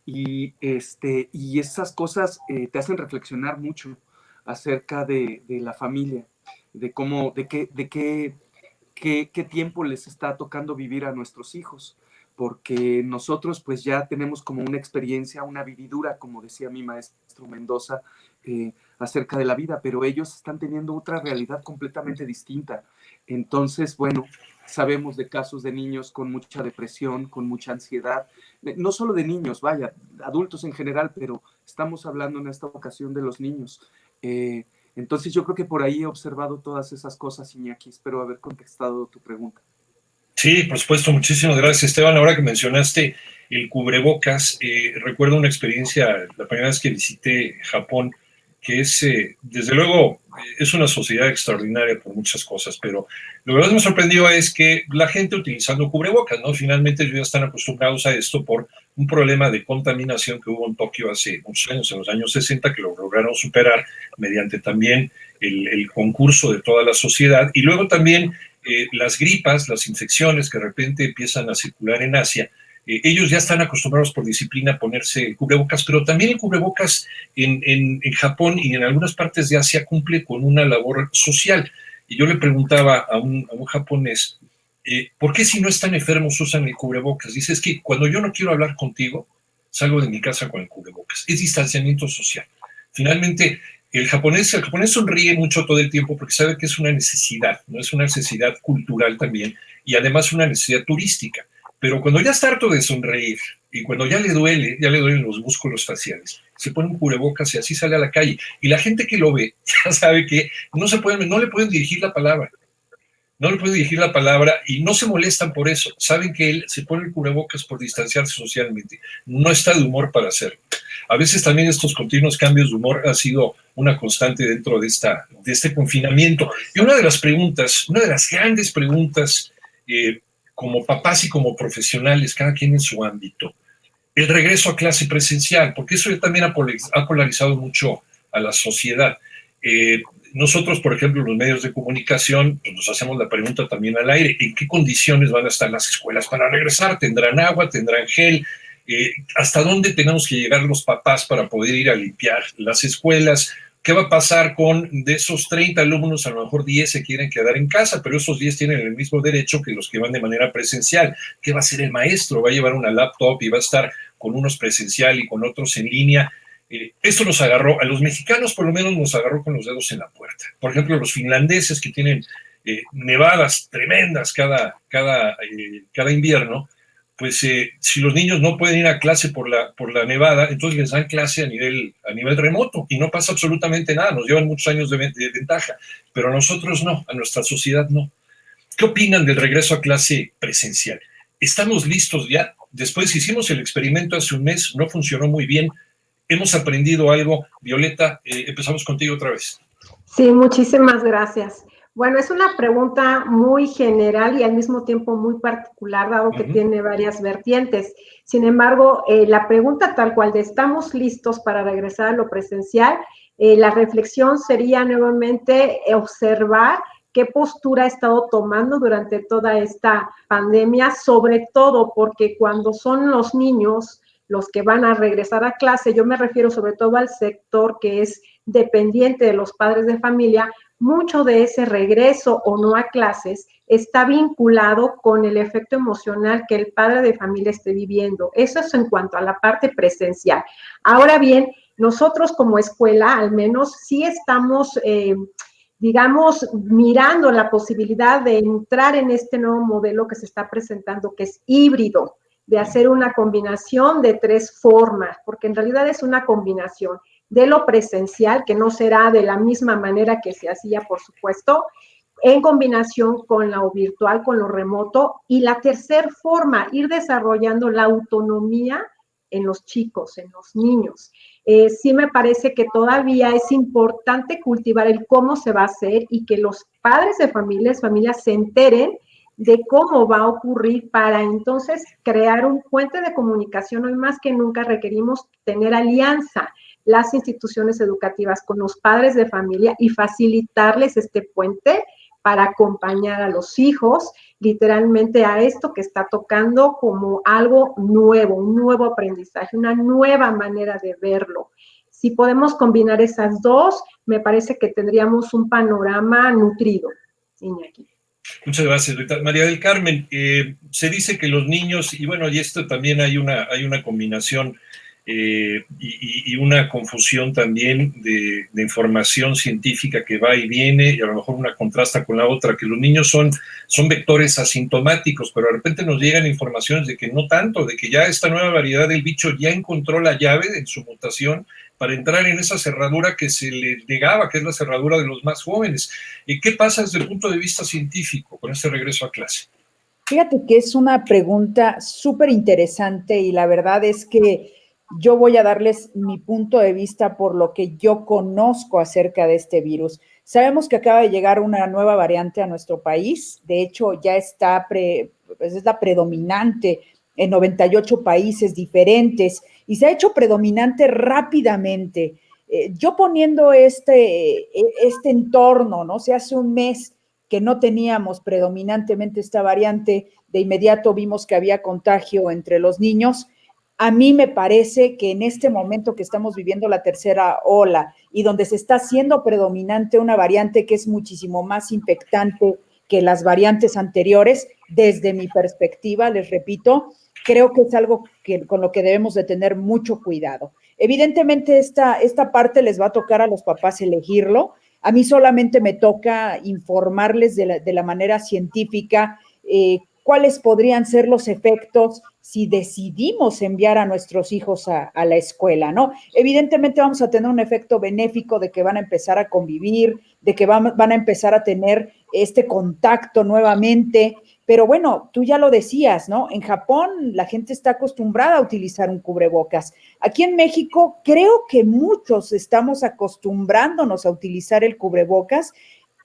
y esas cosas te hacen reflexionar mucho acerca de la familia, de cómo, de qué tiempo les está tocando vivir a nuestros hijos, porque nosotros pues ya tenemos como una experiencia, una vividura, como decía mi maestro Mendoza, acerca de la vida, pero ellos están teniendo otra realidad completamente distinta. Entonces, bueno, sabemos de casos de niños con mucha depresión, con mucha ansiedad, no solo de niños, vaya, adultos en general, pero estamos hablando en esta ocasión de los niños. Entonces yo creo que por ahí he observado todas esas cosas, Iñaki. Espero haber contestado tu pregunta. Sí, por supuesto, muchísimas gracias, Esteban. Ahora que mencionaste el cubrebocas, recuerdo una experiencia, la primera vez que visité Japón, que es, desde luego, es una sociedad extraordinaria por muchas cosas, pero lo que más me sorprendió es que la gente utilizando cubrebocas, ¿no? Finalmente ellos ya están acostumbrados a esto por un problema de contaminación que hubo en Tokio hace muchos años, en los años 60, que lo lograron superar mediante también el concurso de toda la sociedad, y luego también las gripas, las infecciones que de repente empiezan a circular en Asia. Ellos ya están acostumbrados por disciplina a ponerse el cubrebocas, pero también el cubrebocas en Japón y en algunas partes de Asia cumple con una labor social. Y yo le preguntaba a un japonés, ¿por qué si no están enfermos usan el cubrebocas? Dice, es que cuando yo no quiero hablar contigo, salgo de mi casa con el cubrebocas. Es distanciamiento social. Finalmente, el japonés sonríe mucho todo el tiempo porque sabe que es una necesidad, ¿no? Es una necesidad cultural también y además una necesidad turística. Pero cuando ya está harto de sonreír y cuando ya le duelen los músculos faciales, se pone un cubrebocas y así sale a la calle. Y la gente que lo ve ya sabe que no le pueden dirigir la palabra. No le pueden dirigir la palabra y no se molestan por eso. Saben que él se pone el cubrebocas por distanciarse socialmente. No está de humor para hacerlo. A veces también estos continuos cambios de humor ha sido una constante dentro de este confinamiento. Y una de las grandes preguntas, como papás y como profesionales, cada quien en su ámbito, el regreso a clase presencial, porque eso también ha polarizado mucho a la sociedad. Nosotros, por ejemplo, los medios de comunicación, pues nos hacemos la pregunta también al aire, ¿en qué condiciones van a estar las escuelas para regresar? ¿Tendrán agua? ¿Tendrán gel? ¿Hasta dónde tenemos que llegar los papás para poder ir a limpiar las escuelas? ¿Qué va a pasar de esos 30 alumnos? A lo mejor 10 se quieren quedar en casa, pero esos 10 tienen el mismo derecho que los que van de manera presencial. ¿Qué va a hacer el maestro? ¿Va a llevar una laptop y va a estar con unos presencial y con otros en línea? Esto nos agarró, a los mexicanos por lo menos nos agarró con los dedos en la puerta. Por ejemplo, los finlandeses que tienen nevadas tremendas cada invierno, pues si los niños no pueden ir a clase por la nevada, entonces les dan clase a nivel remoto y no pasa absolutamente nada, nos llevan muchos años de ventaja, pero a nosotros no, a nuestra sociedad no. ¿Qué opinan del regreso a clase presencial? ¿Estamos listos ya? Después hicimos el experimento hace un mes, no funcionó muy bien, hemos aprendido algo. Violeta, empezamos contigo otra vez. Sí, muchísimas gracias. Bueno, es una pregunta muy general y al mismo tiempo muy particular, dado que tiene varias vertientes. Sin embargo, la pregunta tal cual de ¿estamos listos para regresar a lo presencial? La reflexión sería nuevamente observar qué postura ha estado tomando durante toda esta pandemia, sobre todo porque cuando son los niños los que van a regresar a clase, yo me refiero sobre todo al sector que es dependiente de los padres de familia, mucho de ese regreso o no a clases está vinculado con el efecto emocional que el padre de familia esté viviendo. Eso es en cuanto a la parte presencial. Ahora bien, nosotros como escuela, al menos, sí estamos, digamos, mirando la posibilidad de entrar en este nuevo modelo que se está presentando, que es híbrido, de hacer una combinación de 3 formas, porque en realidad es una combinación de lo presencial, que no será de la misma manera que se hacía, por supuesto, en combinación con lo virtual, con lo remoto, y la tercera forma, ir desarrollando la autonomía en los chicos, en los niños. Sí me parece que todavía es importante cultivar el cómo se va a hacer y que los padres de familias se enteren de cómo va a ocurrir para entonces crear un puente de comunicación. Hoy más que nunca requerimos tener alianza las instituciones educativas con los padres de familia y facilitarles este puente para acompañar a los hijos literalmente a esto que está tocando como algo nuevo, un nuevo aprendizaje, una nueva manera de verlo. Si podemos combinar esas dos, me parece que tendríamos un panorama nutrido, Iñaki. Muchas gracias, Rita. María del Carmen, se dice que los niños, y bueno, y esto también hay una combinación y una confusión también de información científica que va y viene, y a lo mejor una contrasta con la otra, que los niños son vectores asintomáticos, pero de repente nos llegan informaciones de que no tanto, de que ya esta nueva variedad del bicho ya encontró la llave en su mutación para entrar en esa cerradura que se le negaba, que es la cerradura de los más jóvenes. ¿Qué pasa desde el punto de vista científico con este regreso a clase? Fíjate que es una pregunta súper interesante y la verdad es que yo voy a darles mi punto de vista por lo que yo conozco acerca de este virus. Sabemos que acaba de llegar una nueva variante a nuestro país, de hecho ya está, es la predominante en 98 países diferentes y se ha hecho predominante rápidamente. Yo poniendo este entorno, ¿no? Se hace un mes que no teníamos predominantemente esta variante, de inmediato vimos que había contagio entre los niños. A mí me parece que en este momento que estamos viviendo la tercera ola y donde se está haciendo predominante una variante que es muchísimo más infectante que las variantes anteriores, desde mi perspectiva, les repito, creo que es algo con lo que debemos de tener mucho cuidado. Evidentemente esta parte les va a tocar a los papás elegirlo. A mí solamente me toca informarles de la manera científica cuáles podrían ser los efectos si decidimos enviar a nuestros hijos a la escuela, ¿no? Evidentemente vamos a tener un efecto benéfico de que van a empezar a convivir, de que van a empezar a tener este contacto nuevamente, pero bueno, tú ya lo decías, ¿no? En Japón la gente está acostumbrada a utilizar un cubrebocas. Aquí en México creo que muchos estamos acostumbrándonos a utilizar el cubrebocas,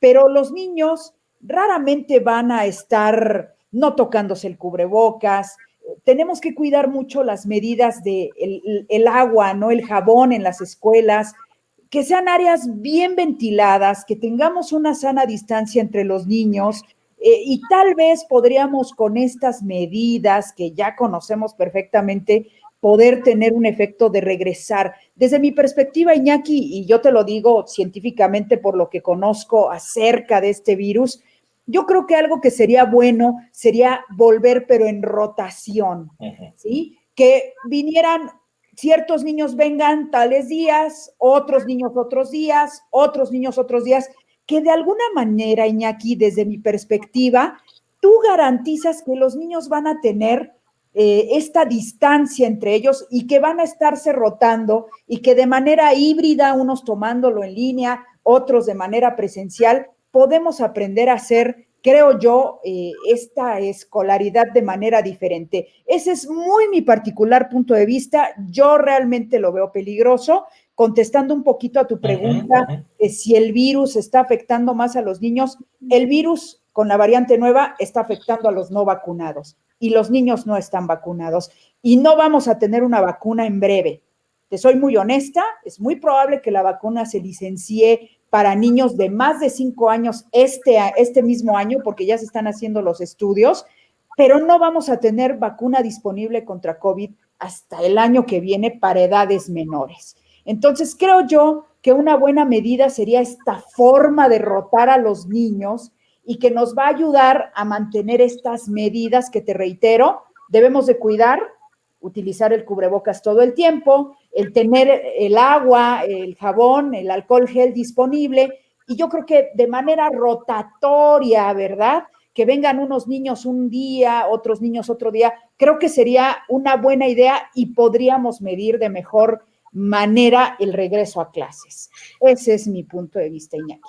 pero los niños raramente van a estar no tocándose el cubrebocas. Tenemos que cuidar mucho las medidas de el agua, ¿no? El jabón en las escuelas, que sean áreas bien ventiladas, que tengamos una sana distancia entre los niños y tal vez podríamos con estas medidas que ya conocemos perfectamente poder tener un efecto de regresar. Desde mi perspectiva, Iñaki, y yo te lo digo científicamente por lo que conozco acerca de este virus, yo creo que algo que sería bueno sería volver, pero en rotación, ¿sí? Que vinieran, ciertos niños vengan tales días, otros niños otros días, otros niños otros días, que de alguna manera, Iñaki, desde mi perspectiva, tú garantizas que los niños van a tener esta distancia entre ellos y que van a estarse rotando y que de manera híbrida, unos tomándolo en línea, otros de manera presencial, podemos aprender a hacer, creo yo, esta escolaridad de manera diferente. Ese es muy mi particular punto de vista. Yo realmente lo veo peligroso. Contestando un poquito a tu pregunta, si el virus está afectando más a los niños, el virus con la variante nueva está afectando a los no vacunados y los niños no están vacunados y no vamos a tener una vacuna en breve. Te soy muy honesta, es muy probable que la vacuna se licencie para niños de más de 5 años este mismo año, porque ya se están haciendo los estudios, pero no vamos a tener vacuna disponible contra COVID hasta el año que viene para edades menores. Entonces, creo yo que una buena medida sería esta forma de rotar a los niños y que nos va a ayudar a mantener estas medidas que, te reitero, debemos de cuidar, utilizar el cubrebocas todo el tiempo, el tener el agua, el jabón, el alcohol gel disponible, y yo creo que de manera rotatoria, ¿verdad?, que vengan unos niños un día, otros niños otro día, creo que sería una buena idea y podríamos medir de mejor manera el regreso a clases. Ese es mi punto de vista, Iñaki.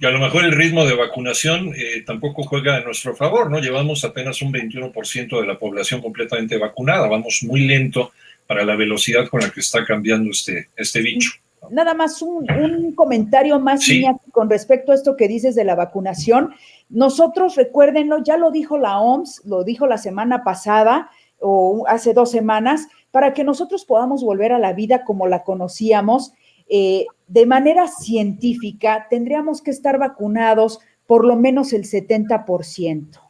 Y a lo mejor el ritmo de vacunación tampoco juega a nuestro favor, ¿no? Llevamos apenas un 21% de la población completamente vacunada. Vamos muy lento para la velocidad con la que está cambiando este bicho. Nada más un comentario más, sí, Iñaki, con respecto a esto que dices de la vacunación. Nosotros, recuérdenlo, ya lo dijo la OMS, lo dijo la semana pasada o hace 2 semanas, para que nosotros podamos volver a la vida como la conocíamos, de manera científica, tendríamos que estar vacunados por lo menos el 70%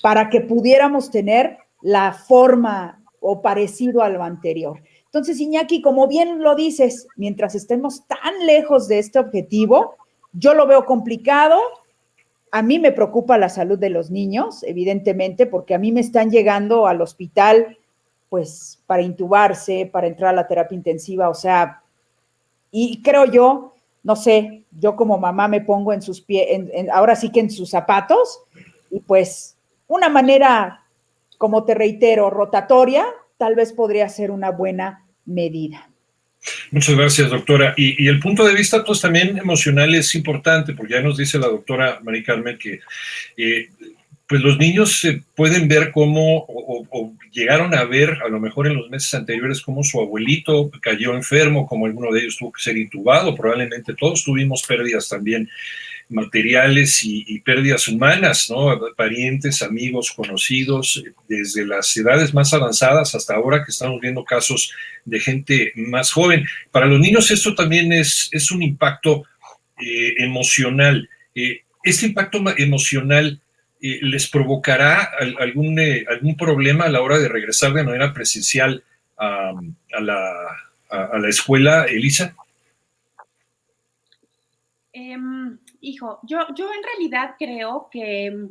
para que pudiéramos tener la forma o parecido a lo anterior. Entonces, Iñaki, como bien lo dices, mientras estemos tan lejos de este objetivo, yo lo veo complicado. A mí me preocupa la salud de los niños, evidentemente, porque a mí me están llegando al hospital, pues, para intubarse, para entrar a la terapia intensiva, o sea, y creo yo, no sé, yo como mamá me pongo en sus pies, ahora sí que en sus zapatos, y pues una manera, como te reitero, rotatoria, tal vez podría ser una buena medida. Muchas gracias, doctora. Y el punto de vista, pues, también emocional es importante, porque ya nos dice la doctora Mari Carmen que pues los niños pueden ver cómo, o llegaron a ver, a lo mejor en los meses anteriores, cómo su abuelito cayó enfermo, como alguno de ellos tuvo que ser intubado, probablemente todos tuvimos pérdidas también materiales y pérdidas humanas, ¿no? Parientes, amigos, conocidos, desde las edades más avanzadas hasta ahora que estamos viendo casos de gente más joven. Para los niños esto también es un impacto emocional. Este impacto emocional ¿les provocará algún problema a la hora de regresar de manera presencial a la escuela, Elisa? Hijo, yo en realidad creo que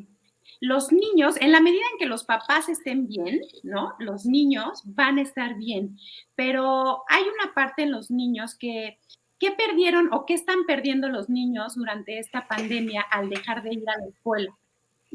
los niños, en la medida en que los papás estén bien, ¿no? Los niños van a estar bien, pero hay una parte en los niños que ¿qué perdieron o qué están perdiendo los niños durante esta pandemia al dejar de ir a la escuela?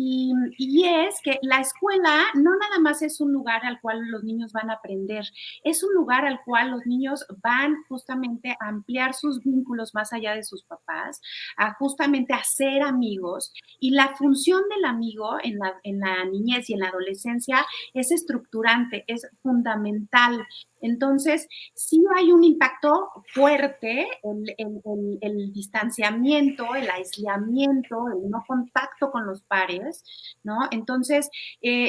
Y es que la escuela no nada más es un lugar al cual los niños van a aprender, es un lugar al cual los niños van justamente a ampliar sus vínculos más allá de sus papás, a justamente hacer amigos. Y la función del amigo en la niñez y en la adolescencia es estructurante, es fundamental. Entonces, sí hay un impacto fuerte, el distanciamiento, el aislamiento, el no contacto con los pares, ¿no? Entonces,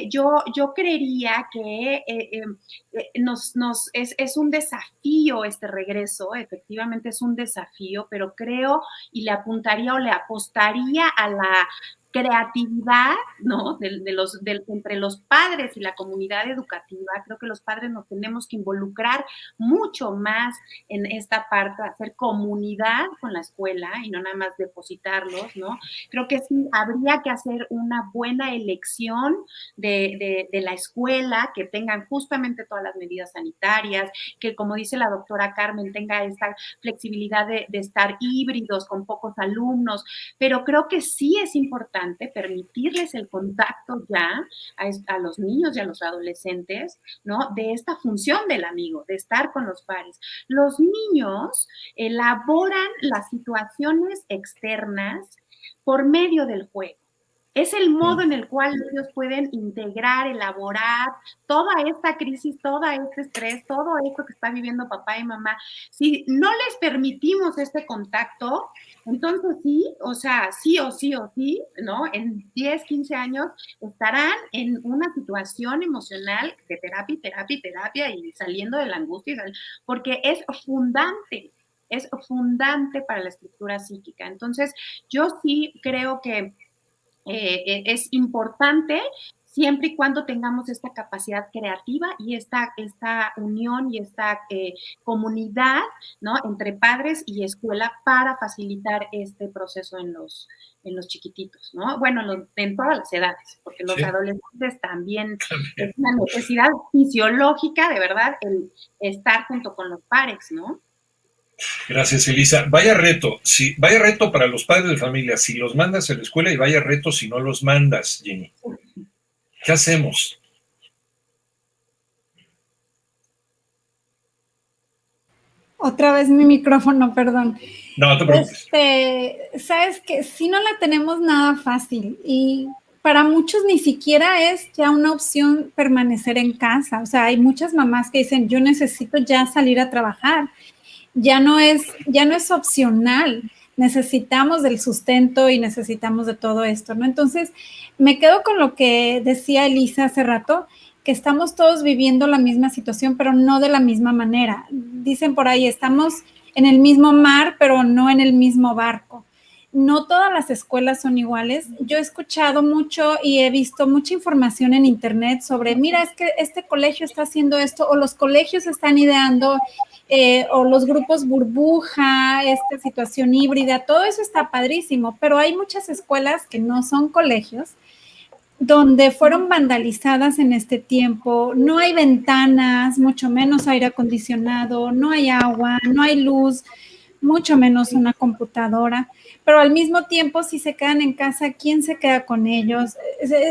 yo creería que es un desafío este regreso, efectivamente es un desafío, pero creo y le apuntaría o le apostaría a la creatividad, ¿no? Entre los padres y la comunidad educativa. Creo que los padres nos tenemos que involucrar mucho más en esta parte, hacer comunidad con la escuela y no nada más depositarlos, ¿no? Creo que sí habría que hacer una buena elección de la escuela, que tengan justamente todas las medidas sanitarias, que como dice la doctora Carmen, tenga esta flexibilidad de estar híbridos con pocos alumnos, pero creo que sí es importante importante permitirles el contacto ya a los niños y a los adolescentes, ¿no? De esta función del amigo, de estar con los pares. Los niños elaboran las situaciones externas por medio del juego. Es el modo en el cual ellos pueden integrar, elaborar toda esta crisis, todo este estrés, todo esto que está viviendo papá y mamá. Si no les permitimos este contacto, entonces sí, o sea, sí o sí, ¿no? En 10, 15 años estarán en una situación emocional de terapia y saliendo de la angustia, porque es fundante para la estructura psíquica. Entonces, yo sí creo que es importante siempre y cuando tengamos esta capacidad creativa y esta unión y esta comunidad, ¿no? Entre padres y escuela para facilitar este proceso en los chiquititos, ¿no? Bueno, en todas las edades, porque los adolescentes también es una necesidad fisiológica, de verdad, el estar junto con los pares, ¿no? Gracias, Elisa. Vaya reto, vaya reto para los padres de familia, si los mandas a la escuela, y vaya reto si no los mandas, Jenny. ¿Qué hacemos? Otra vez mi micrófono, perdón. No te preocupes. Sabes que si no la tenemos nada fácil y para muchos ni siquiera es ya una opción permanecer en casa. O sea, hay muchas mamás que dicen, yo necesito ya salir a trabajar. Ya no es opcional, necesitamos del sustento y necesitamos de todo esto, ¿no? Entonces, me quedo con lo que decía Elisa hace rato, que estamos todos viviendo la misma situación, pero no de la misma manera. Dicen por ahí, estamos en el mismo mar, pero no en el mismo barco. No todas las escuelas son iguales. Yo he escuchado mucho y he visto mucha información en internet sobre, mira, es que este colegio está haciendo esto, o los colegios están ideando, o los grupos burbuja, esta situación híbrida, todo eso está padrísimo, pero hay muchas escuelas que no son colegios, donde fueron vandalizadas en este tiempo, no hay ventanas, mucho menos aire acondicionado, no hay agua, no hay luz, mucho menos una computadora, pero al mismo tiempo, si se quedan en casa, ¿quién se queda con ellos?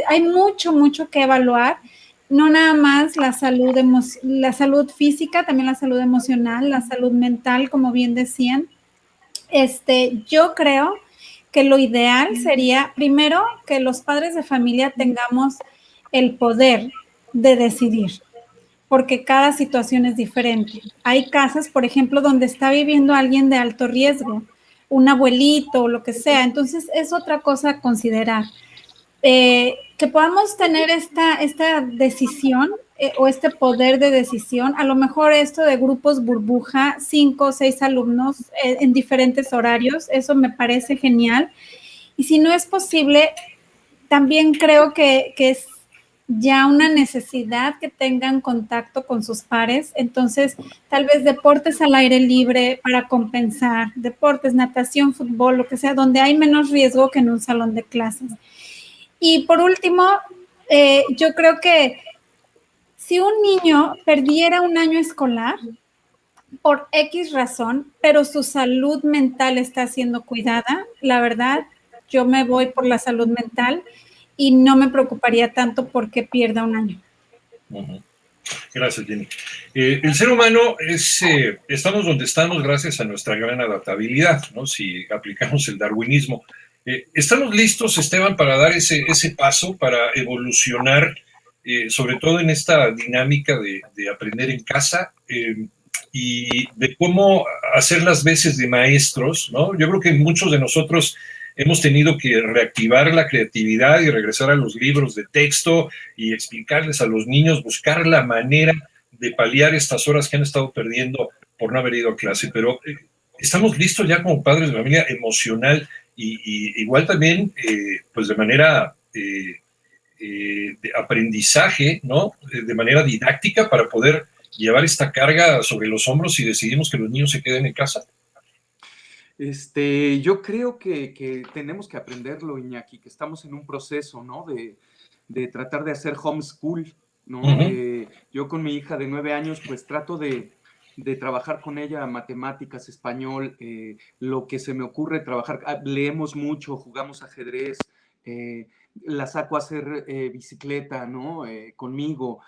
Hay mucho que evaluar, no nada más la salud física, también la salud emocional, la salud mental, como bien decían. Yo creo que lo ideal sería, primero, que los padres de familia tengamos el poder de decidir, porque cada situación es diferente. Hay casas, por ejemplo, donde está viviendo alguien de alto riesgo, un abuelito o lo que sea, entonces es otra cosa a considerar. Que podamos tener esta decisión o este poder de decisión, a lo mejor esto de grupos burbuja, 5 o 6 alumnos en diferentes horarios, eso me parece genial. Y si no es posible, también creo que es ya una necesidad que tengan contacto con sus pares, entonces tal vez deportes al aire libre para compensar, deportes, natación, fútbol, lo que sea, donde hay menos riesgo que en un salón de clases. Y por último, yo creo que si un niño perdiera un año escolar por X razón, pero su salud mental está siendo cuidada, la verdad, yo me voy por la salud mental y no me preocuparía tanto porque pierda un año. Gracias, Jenny. El ser humano estamos donde estamos gracias a nuestra gran adaptabilidad, ¿no? Si aplicamos el darwinismo. ¿Estamos listos, Esteban, para dar ese paso, para evolucionar, sobre todo en esta dinámica de aprender en casa y de cómo hacer las veces de maestros, ¿no? Yo creo que muchos de nosotros hemos tenido que reactivar la creatividad y regresar a los libros de texto y explicarles a los niños, buscar la manera de paliar estas horas que han estado perdiendo por no haber ido a clase. Pero estamos listos ya como padres de familia emocional y igual también, pues de manera de aprendizaje, ¿no? De manera didáctica para poder llevar esta carga sobre los hombros si decidimos que los niños se queden en casa. Yo creo que tenemos que aprenderlo, Iñaki, que estamos en un proceso, ¿no? De tratar de hacer homeschool, ¿no? Yo con mi hija de 9 años, pues trato de trabajar con ella matemáticas, español, lo que se me ocurre trabajar. Leemos mucho, jugamos ajedrez, la saco a hacer bicicleta, ¿no? Conmigo,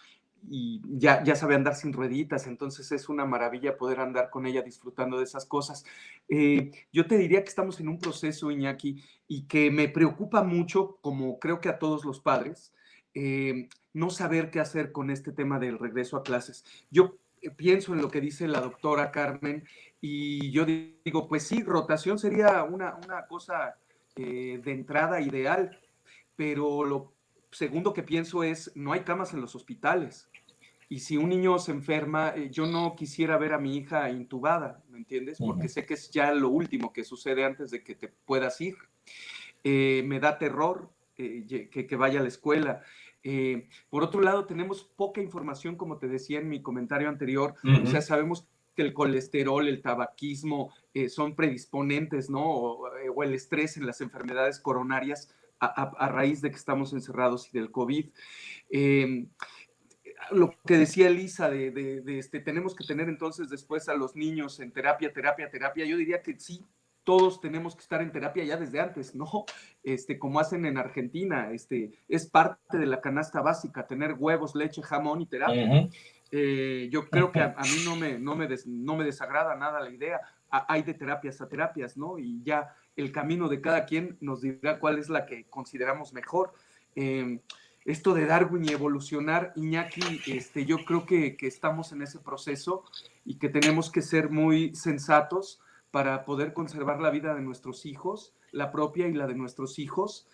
y ya sabe andar sin rueditas, entonces es una maravilla poder andar con ella disfrutando de esas cosas. Yo te diría que estamos en un proceso, Iñaki, y que me preocupa mucho, como creo que a todos los padres, no saber qué hacer con este tema del regreso a clases. Yo pienso en lo que dice la doctora Carmen y yo digo, pues sí, rotación sería una cosa de entrada ideal, pero lo segundo que pienso es, no hay camas en los hospitales. Y si un niño se enferma, yo no quisiera ver a mi hija intubada, ¿me entiendes? Porque sé que es ya lo último que sucede antes de que te puedas ir. Me da terror que vaya a la escuela. Por otro lado, tenemos poca información, como te decía en mi comentario anterior. O sea, sabemos que el colesterol, el tabaquismo son predisponentes, ¿no? O el estrés en las enfermedades coronarias a raíz de que estamos encerrados y del COVID. Lo que decía Elisa tenemos que tener entonces después a los niños en terapia. Yo diría que sí, todos tenemos que estar en terapia ya desde antes, ¿no? Como hacen en Argentina, es parte de la canasta básica, tener huevos, leche, jamón y terapia. Yo creo que a mí no me desagrada nada la idea. Hay de terapias a terapias, ¿no? Y ya el camino de cada quien nos dirá cuál es la que consideramos mejor. Esto de Darwin y evolucionar, Iñaki, yo creo que estamos en ese proceso y que tenemos que ser muy sensatos para poder conservar la vida de nuestros hijos, la propia y la de nuestros hijos,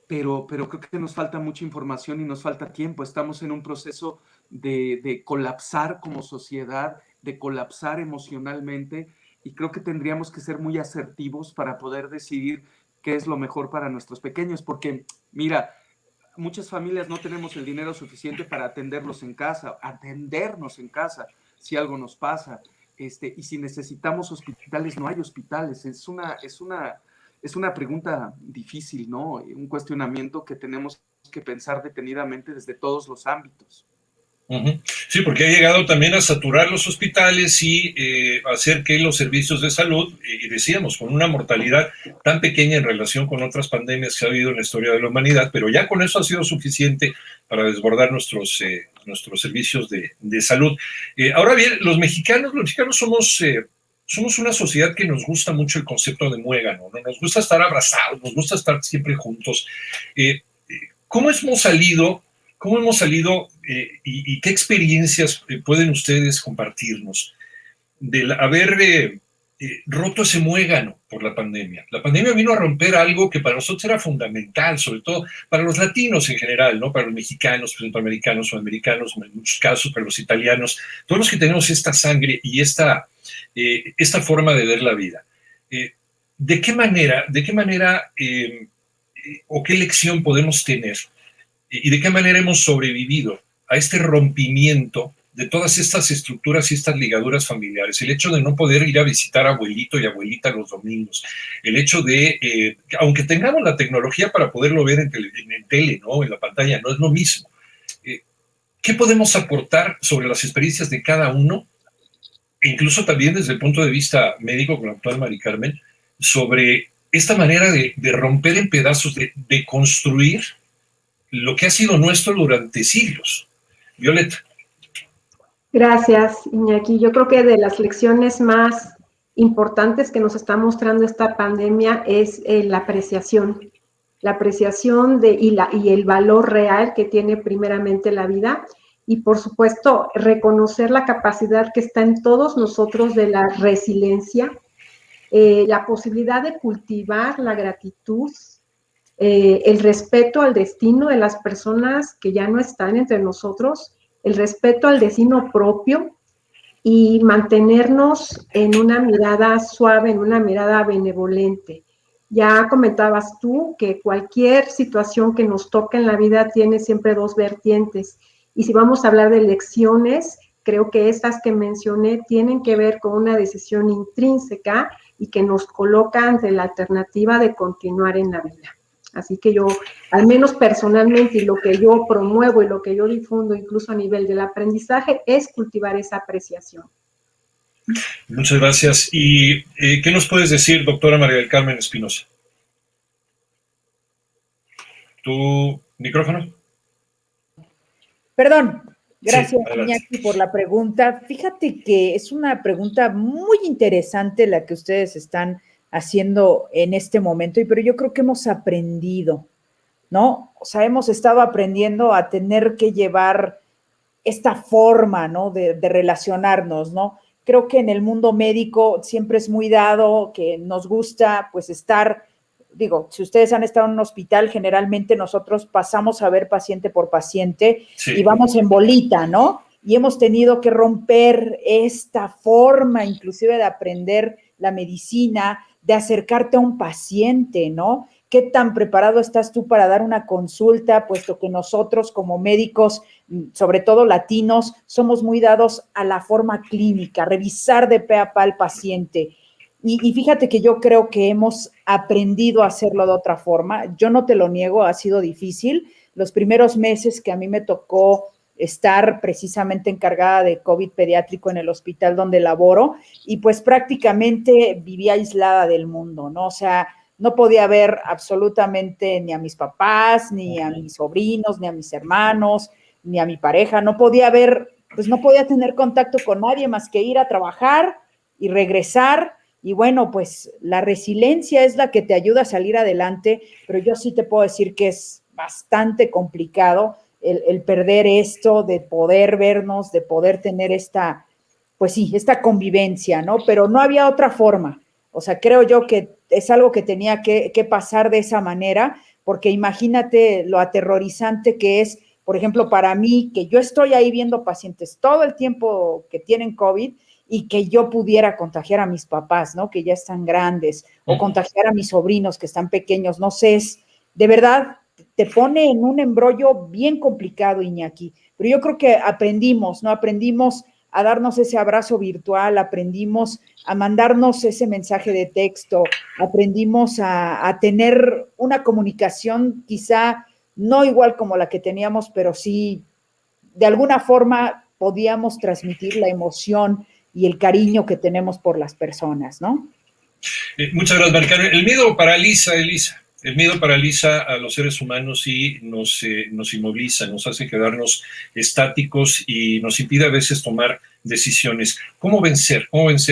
pero creo que nos falta mucha información y nos falta tiempo. Estamos en un proceso de colapsar como sociedad, de colapsar emocionalmente, y creo que tendríamos que ser muy asertivos para poder decidir qué es lo mejor para nuestros pequeños, porque mira, muchas familias no tenemos el dinero suficiente para atendernos en casa si algo nos pasa. Y si necesitamos hospitales, no hay hospitales. Es una pregunta difícil, ¿no? Un cuestionamiento que tenemos que pensar detenidamente desde todos los ámbitos. Sí, porque ha llegado también a saturar los hospitales y hacer que los servicios de salud, y decíamos, con una mortalidad tan pequeña en relación con otras pandemias que ha habido en la historia de la humanidad, pero ya con eso ha sido suficiente para desbordar nuestros servicios de salud. Ahora bien, los mexicanos somos una sociedad que nos gusta mucho el concepto de muégano, ¿no? Nos gusta estar abrazados, nos gusta estar siempre juntos. ¿Cómo hemos salido y qué experiencias pueden ustedes compartirnos de haber roto ese muégano por la pandemia? La pandemia vino a romper algo que para nosotros era fundamental, sobre todo para los latinos en general, ¿no? Para los mexicanos, centroamericanos, sudamericanos, en muchos casos, para los italianos, todos los que tenemos esta sangre y esta forma de ver la vida. ¿De qué manera o qué lección podemos tener y de qué manera hemos sobrevivido a este rompimiento de todas estas estructuras y estas ligaduras familiares? El hecho de no poder ir a visitar a abuelito y abuelita los domingos, el hecho de, aunque tengamos la tecnología para poderlo ver en tele, ¿no? En la pantalla, no es lo mismo. ¿Qué podemos aportar sobre las experiencias de cada uno? E incluso también desde el punto de vista médico, con la doctora Mari Carmen, sobre esta manera de romper en pedazos, de construir lo que ha sido nuestro durante siglos. Violeta. Gracias, Iñaki. Yo creo que de las lecciones más importantes que nos está mostrando esta pandemia es la apreciación y el valor real que tiene primeramente la vida, y por supuesto reconocer la capacidad que está en todos nosotros de la resiliencia, la posibilidad de cultivar la gratitud, el respeto al destino de las personas que ya no están entre nosotros, el respeto al destino propio, y mantenernos en una mirada suave, en una mirada benevolente. Ya comentabas tú que cualquier situación que nos toque en la vida tiene siempre dos vertientes, y si vamos a hablar de lecciones, creo que estas que mencioné tienen que ver con una decisión intrínseca y que nos coloca ante la alternativa de continuar en la vida. Así que yo, al menos personalmente, y lo que yo promuevo y lo que yo difundo, incluso a nivel del aprendizaje, es cultivar esa apreciación. Muchas gracias. ¿Y qué nos puedes decir, doctora María del Carmen Espinosa? tu micrófono. Perdón, gracias, Sí, Iñaki, por la pregunta. Fíjate que es una pregunta muy interesante la que ustedes están haciendo en este momento, pero yo creo que hemos aprendido, ¿no? O sea, hemos estado aprendiendo a tener que llevar esta forma, ¿no? De relacionarnos, ¿no? Creo que en el mundo médico siempre es muy dado, que nos gusta, pues, estar, digo, si ustedes han estado en un hospital, generalmente nosotros pasamos a ver paciente por paciente y vamos en bolita, ¿no? Y hemos tenido que romper esta forma, inclusive de aprender la medicina, de acercarte a un paciente, ¿no? ¿Qué tan preparado estás tú para dar una consulta? Puesto que nosotros como médicos, sobre todo latinos, somos muy dados a la forma clínica, revisar de pe a pa al paciente. Y fíjate que yo creo que hemos aprendido a hacerlo de otra forma. Yo no te lo niego, ha sido difícil. Los primeros meses que a mí me tocó estar precisamente encargada de COVID pediátrico en el hospital donde laboro, y pues prácticamente vivía aislada del mundo, ¿no? O sea, no podía ver absolutamente ni a mis papás, ni a mis sobrinos, ni a mis hermanos, ni a mi pareja. No podía ver, pues no podía tener contacto con nadie más que ir a trabajar y regresar. Y bueno, pues la resiliencia es la que te ayuda a salir adelante, pero yo sí te puedo decir que es bastante complicado el perder esto, de poder vernos, de poder tener esta, pues sí, esta convivencia, ¿no? Pero no había otra forma. O sea, creo yo que es algo que tenía que pasar de esa manera, porque imagínate lo aterrorizante que es, por ejemplo, para mí, que yo estoy ahí viendo pacientes todo el tiempo que tienen COVID y que yo pudiera contagiar a mis papás, ¿no? Que ya están grandes, o contagiar a mis sobrinos que están pequeños, no sé, es, de verdad, te pone en un embrollo bien complicado, Iñaki. Pero yo creo que aprendimos, ¿no? Aprendimos a darnos ese abrazo virtual, aprendimos a mandarnos ese mensaje de texto, aprendimos a tener una comunicación quizá no igual como la que teníamos, pero sí, de alguna forma podíamos transmitir la emoción y el cariño que tenemos por las personas, ¿no? Muchas gracias, Maricarmen. El miedo paraliza, Elisa. El miedo paraliza a los seres humanos y nos inmoviliza, nos hace quedarnos estáticos y nos impide a veces tomar decisiones. ¿Cómo vencer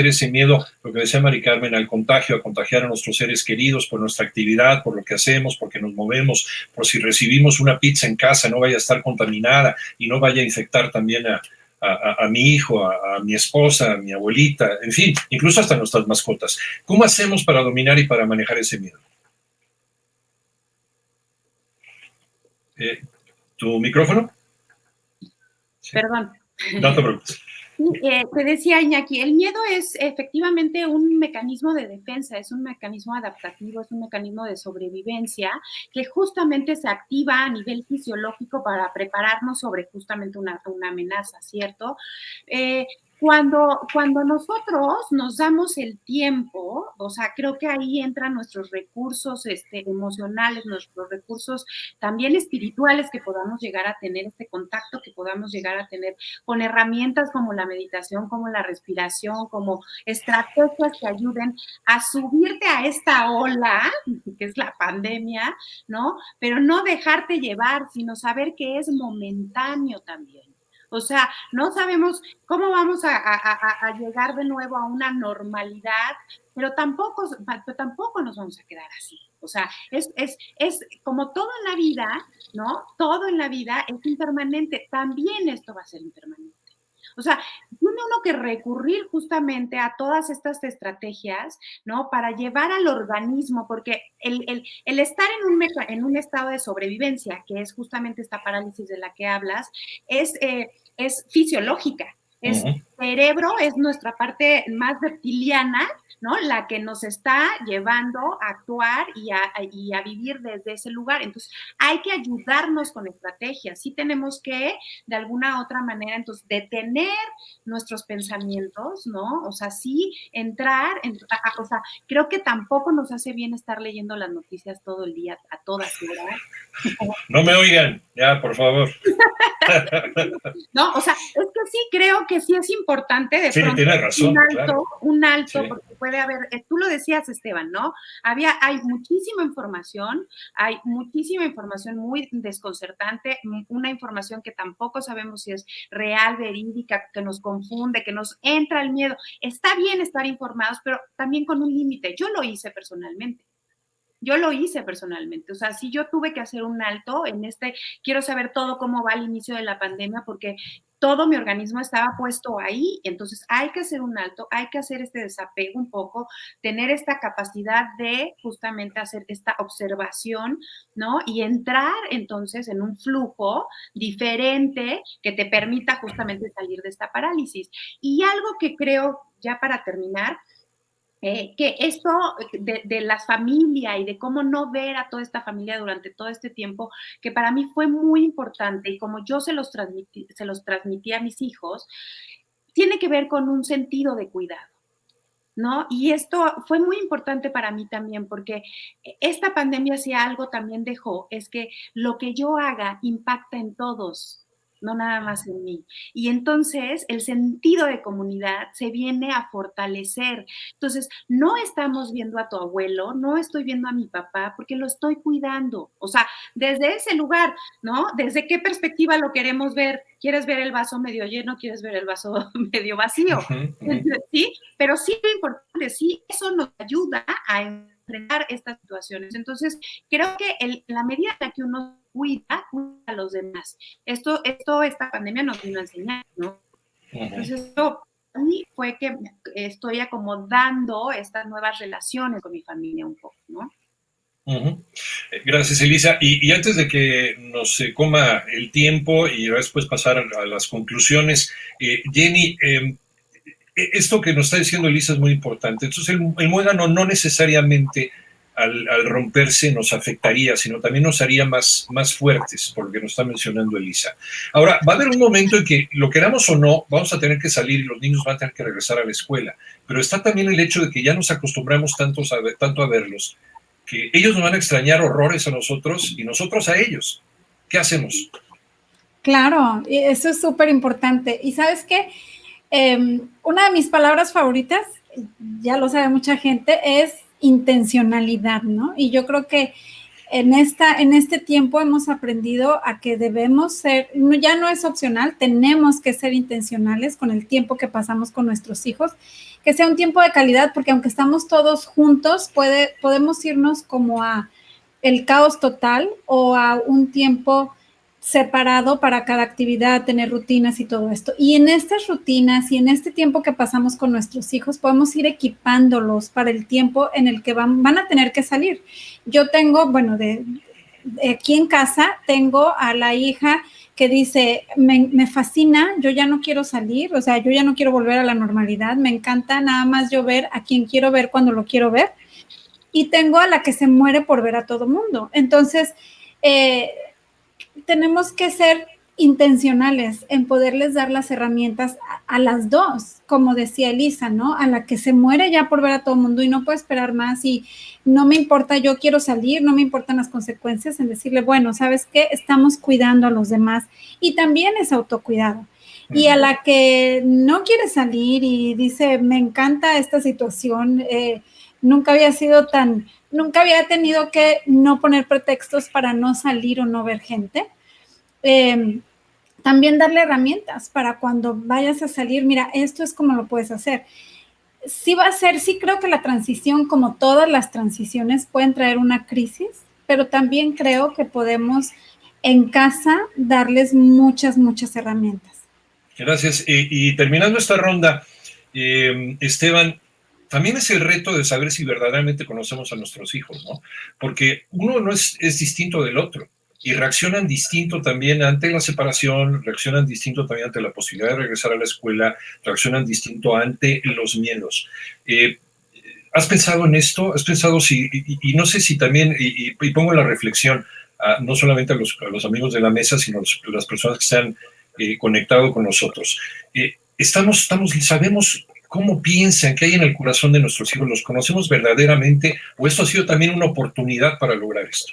ese miedo? Lo que decía Mari Carmen, al contagio, a contagiar a nuestros seres queridos por nuestra actividad, por lo que hacemos, porque nos movemos, por si recibimos una pizza en casa, no vaya a estar contaminada y no vaya a infectar también a mi hijo, a mi esposa, a mi abuelita, en fin, incluso hasta nuestras mascotas. ¿Cómo hacemos para dominar y para manejar ese miedo? ¿Tu micrófono? Sí. Perdón. No te preocupes. Te decía, Iñaki, el miedo es efectivamente un mecanismo de defensa, es un mecanismo adaptativo, es un mecanismo de sobrevivencia que justamente se activa a nivel fisiológico para prepararnos sobre justamente una amenaza, ¿cierto? Cuando nosotros nos damos el tiempo, o sea, creo que ahí entran nuestros recursos emocionales, nuestros recursos también espirituales que podamos llegar a tener, este contacto que podamos llegar a tener con herramientas como la meditación, como la respiración, como estrategias que ayuden a subirte a esta ola, que es la pandemia, ¿no? Pero no dejarte llevar, sino saber que es momentáneo también. O sea, no sabemos cómo vamos a llegar de nuevo a una normalidad, pero tampoco nos vamos a quedar así. O sea, es como todo en la vida, ¿no? Todo en la vida es impermanente. También esto va a ser impermanente. O sea, tiene uno que recurrir justamente a todas estas estrategias, ¿no? Para llevar al organismo, porque el estar en un estado de sobrevivencia, que es justamente esta parálisis de la que hablas, es fisiológica. Es cerebro, es nuestra parte más reptiliana, ¿no? La que nos está llevando a actuar y a vivir desde ese lugar. Entonces, hay que ayudarnos con estrategias. Sí tenemos que, de alguna otra manera, entonces, detener nuestros pensamientos, ¿no? O sea, sí entrar, o sea, creo que tampoco nos hace bien estar leyendo las noticias todo el día, a todas horas. No me oigan, ya, por favor. No, o sea, es que sí creo que sí es importante de sí, pronto tiene razón, un alto, sí. porque puede haber, tú lo decías, Esteban, ¿no? Hay muchísima información muy desconcertante, una información que tampoco sabemos si es real, verídica, que nos confunde, que nos entra el miedo. Está bien estar informados, pero también con un límite. Yo lo hice personalmente. O sea, si yo tuve que hacer un alto quiero saber todo cómo va el inicio de la pandemia, porque todo mi organismo estaba puesto ahí, entonces hay que hacer un alto, hay que hacer este desapego un poco, tener esta capacidad de justamente hacer esta observación, ¿no? Y entrar entonces en un flujo diferente que te permita justamente salir de esta parálisis. Y algo que creo, ya para terminar, que esto de la familia y de cómo no ver a toda esta familia durante todo este tiempo, que para mí fue muy importante y como yo se los transmití a mis hijos, tiene que ver con un sentido de cuidado, ¿no? Y esto fue muy importante para mí también, porque esta pandemia, si algo también dejó, es que lo que yo haga impacta en todos, no nada más en mí. Y entonces el sentido de comunidad se viene a fortalecer. Entonces, no estamos viendo a tu abuelo, no estoy viendo a mi papá, porque lo estoy cuidando. O sea, desde ese lugar, ¿no? ¿Desde qué perspectiva lo queremos ver? ¿Quieres ver el vaso medio lleno? ¿Quieres ver el vaso medio vacío? ¿Sí? Pero sí lo importante, sí, eso nos ayuda a enfrentar estas situaciones. Entonces, creo que la medida en la que uno cuida a los demás. Esta pandemia nos vino a enseñar, ¿no? Entonces, a mí fue que estoy acomodando estas nuevas relaciones con mi familia un poco, ¿no? Gracias, Elisa. Y antes de que nos coma el tiempo y después pasar a las conclusiones, Jenny, esto que nos está diciendo Elisa es muy importante. Entonces, el muégano no necesariamente al romperse nos afectaría, sino también nos haría más fuertes, por lo que nos está mencionando Elisa. Ahora, va a haber un momento en que, lo queramos o no, vamos a tener que salir y los niños van a tener que regresar a la escuela. Pero está también el hecho de que ya nos acostumbramos tanto a verlos, que ellos nos van a extrañar horrores a nosotros y nosotros a ellos. ¿Qué hacemos? Claro, eso es súper importante. ¿Y sabes qué? Una de mis palabras favoritas, ya lo sabe mucha gente, es intencionalidad, ¿no? Y yo creo que en este tiempo hemos aprendido a que debemos ser, ya no es opcional, tenemos que ser intencionales con el tiempo que pasamos con nuestros hijos, que sea un tiempo de calidad, porque aunque estamos todos juntos, podemos irnos como a el caos total o a un tiempo separado para cada actividad, tener rutinas y todo esto. Y en estas rutinas y en este tiempo que pasamos con nuestros hijos, podemos ir equipándolos para el tiempo en el que van a tener que salir. Yo tengo, bueno, de aquí en casa, tengo a la hija que dice, me fascina, yo ya no quiero salir, o sea, yo ya no quiero volver a la normalidad, me encanta nada más yo ver a quien quiero ver cuando lo quiero ver. Y tengo a la que se muere por ver a todo mundo. Entonces, tenemos que ser intencionales en poderles dar las herramientas a las dos, como decía Elisa, ¿no? A la que se muere ya por ver a todo el mundo y no puede esperar más y no me importa, yo quiero salir, no me importan las consecuencias, en decirle, bueno, ¿sabes qué? Estamos cuidando a los demás y también es autocuidado. Y a la que no quiere salir y dice, me encanta esta situación, nunca había tenido que no poner pretextos para no salir o no ver gente. También darle herramientas para cuando vayas a salir, mira, esto es como lo puedes hacer. Sí creo que la transición, como todas las transiciones, pueden traer una crisis, pero también creo que podemos en casa darles muchas herramientas. Gracias. Y terminando esta ronda, Esteban, también es el reto de saber si verdaderamente conocemos a nuestros hijos, ¿no? Porque uno no es distinto del otro y reaccionan distinto también ante la separación, reaccionan distinto también ante la posibilidad de regresar a la escuela, reaccionan distinto ante los miedos. ¿Has pensado en esto? ¿Has pensado y no sé si también, y pongo la reflexión, no solamente a los amigos de la mesa, sino a las personas que se han conectado con nosotros? Sabemos cómo piensan, qué hay en el corazón de nuestros hijos, ¿los conocemos verdaderamente o esto ha sido también una oportunidad para lograr esto?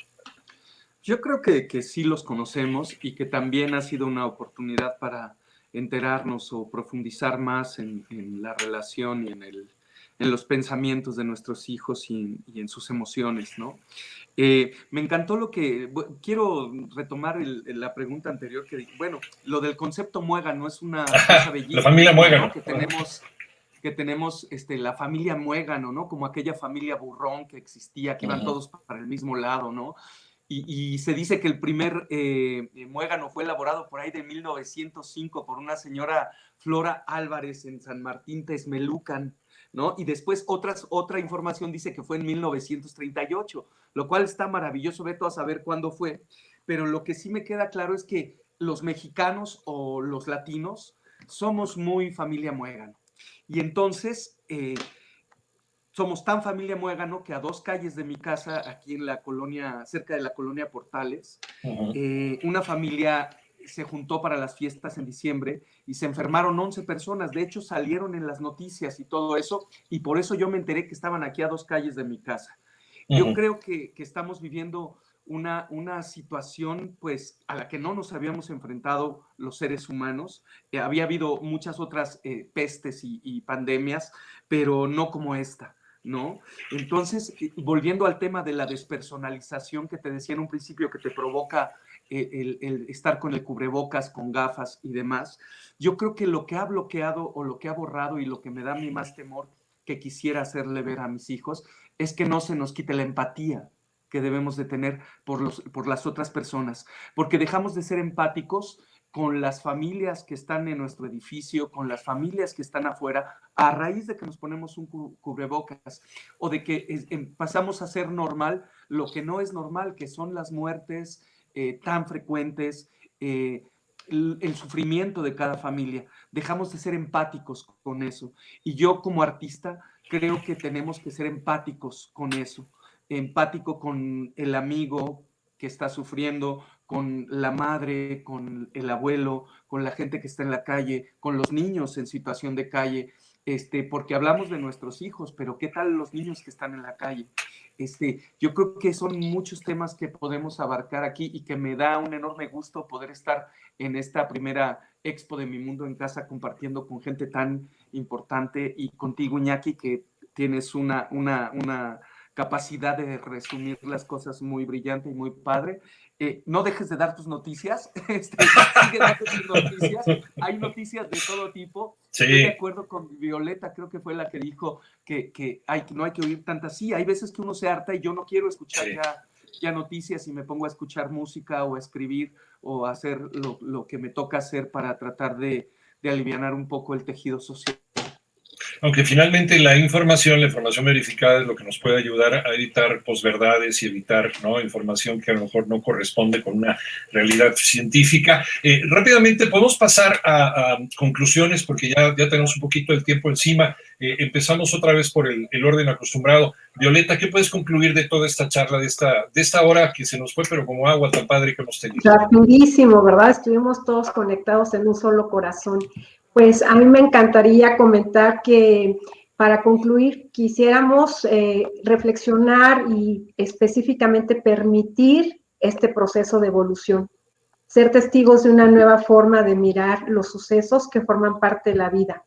Yo creo que sí los conocemos y que también ha sido una oportunidad para enterarnos o profundizar más en la relación y en los pensamientos de nuestros hijos y en sus emociones, ¿no? Me encantó quiero retomar la pregunta anterior que dije, bueno, lo del concepto muégano es una cosa bellísima. La familia muégano. ¿No? Que tenemos la familia muégano, ¿no? Como aquella familia burrón que existía, que iban todos para el mismo lado, ¿no? Y se dice que el primer muégano fue elaborado por ahí de 1905 por una señora Flora Álvarez en San Martín Texmelucan, ¿no? Y después otra información dice que fue en 1938, lo cual está maravilloso, Beto, a saber cuándo fue, pero lo que sí me queda claro es que los mexicanos o los latinos somos muy familia muégano. Y entonces somos tan familia muégano que a 2 calles de mi casa, aquí en la colonia, cerca de la colonia Portales, una familia se juntó para las fiestas en diciembre y se enfermaron 11 personas. De hecho, salieron en las noticias y todo eso, y por eso yo me enteré que estaban aquí a 2 calles de mi casa. Yo creo que estamos viviendo una situación pues a la que no nos habíamos enfrentado los seres humanos. Había habido muchas otras pestes y pandemias, pero no como esta, ¿no? Entonces, volviendo al tema de la despersonalización que te decía en un principio que te provoca el estar con el cubrebocas, con gafas y demás, yo creo que lo que ha bloqueado o lo que ha borrado y lo que me da a mí más temor que quisiera hacerle ver a mis hijos es que no se nos quite la empatía que debemos de tener por las otras personas, porque dejamos de ser empáticos con las familias que están en nuestro edificio, con las familias que están afuera, a raíz de que nos ponemos un cubrebocas o de que pasamos a ser normal lo que no es normal, que son las muertes tan frecuentes, el sufrimiento de cada familia. Dejamos de ser empáticos con eso. Y yo como artista creo que tenemos que ser empáticos con eso. Empático con el amigo que está sufriendo, con la madre, con el abuelo, con la gente que está en la calle, con los niños en situación de calle, porque hablamos de nuestros hijos, pero ¿qué tal los niños que están en la calle? Yo creo que son muchos temas que podemos abarcar aquí y que me da un enorme gusto poder estar en esta primera expo de Mi Mundo en Casa compartiendo con gente tan importante y contigo, Iñaki, que tienes una capacidad de resumir las cosas muy brillante y muy padre. No dejes de dar tus noticias, sigue dando tus noticias, hay noticias de todo tipo. Sí. Estoy de acuerdo con Violeta, creo que fue la que dijo que no hay que oír tantas. Sí, hay veces que uno se harta y yo no quiero escuchar ya noticias y me pongo a escuchar música o a escribir o a hacer lo que me toca hacer para tratar de alivianar un poco el tejido social. Aunque finalmente la información verificada es lo que nos puede ayudar a evitar posverdades y evitar, ¿no?, información que a lo mejor no corresponde con una realidad científica. Rápidamente podemos pasar a conclusiones porque ya tenemos un poquito el tiempo encima. Empezamos otra vez por el orden acostumbrado. Violeta, ¿qué puedes concluir de toda esta charla, de esta hora que se nos fue, pero como agua tan padre que hemos tenido? Rapidísimo, ¿verdad? Estuvimos todos conectados en un solo corazón. Pues a mí me encantaría comentar que para concluir quisiéramos reflexionar y específicamente permitir este proceso de evolución, ser testigos de una nueva forma de mirar los sucesos que forman parte de la vida,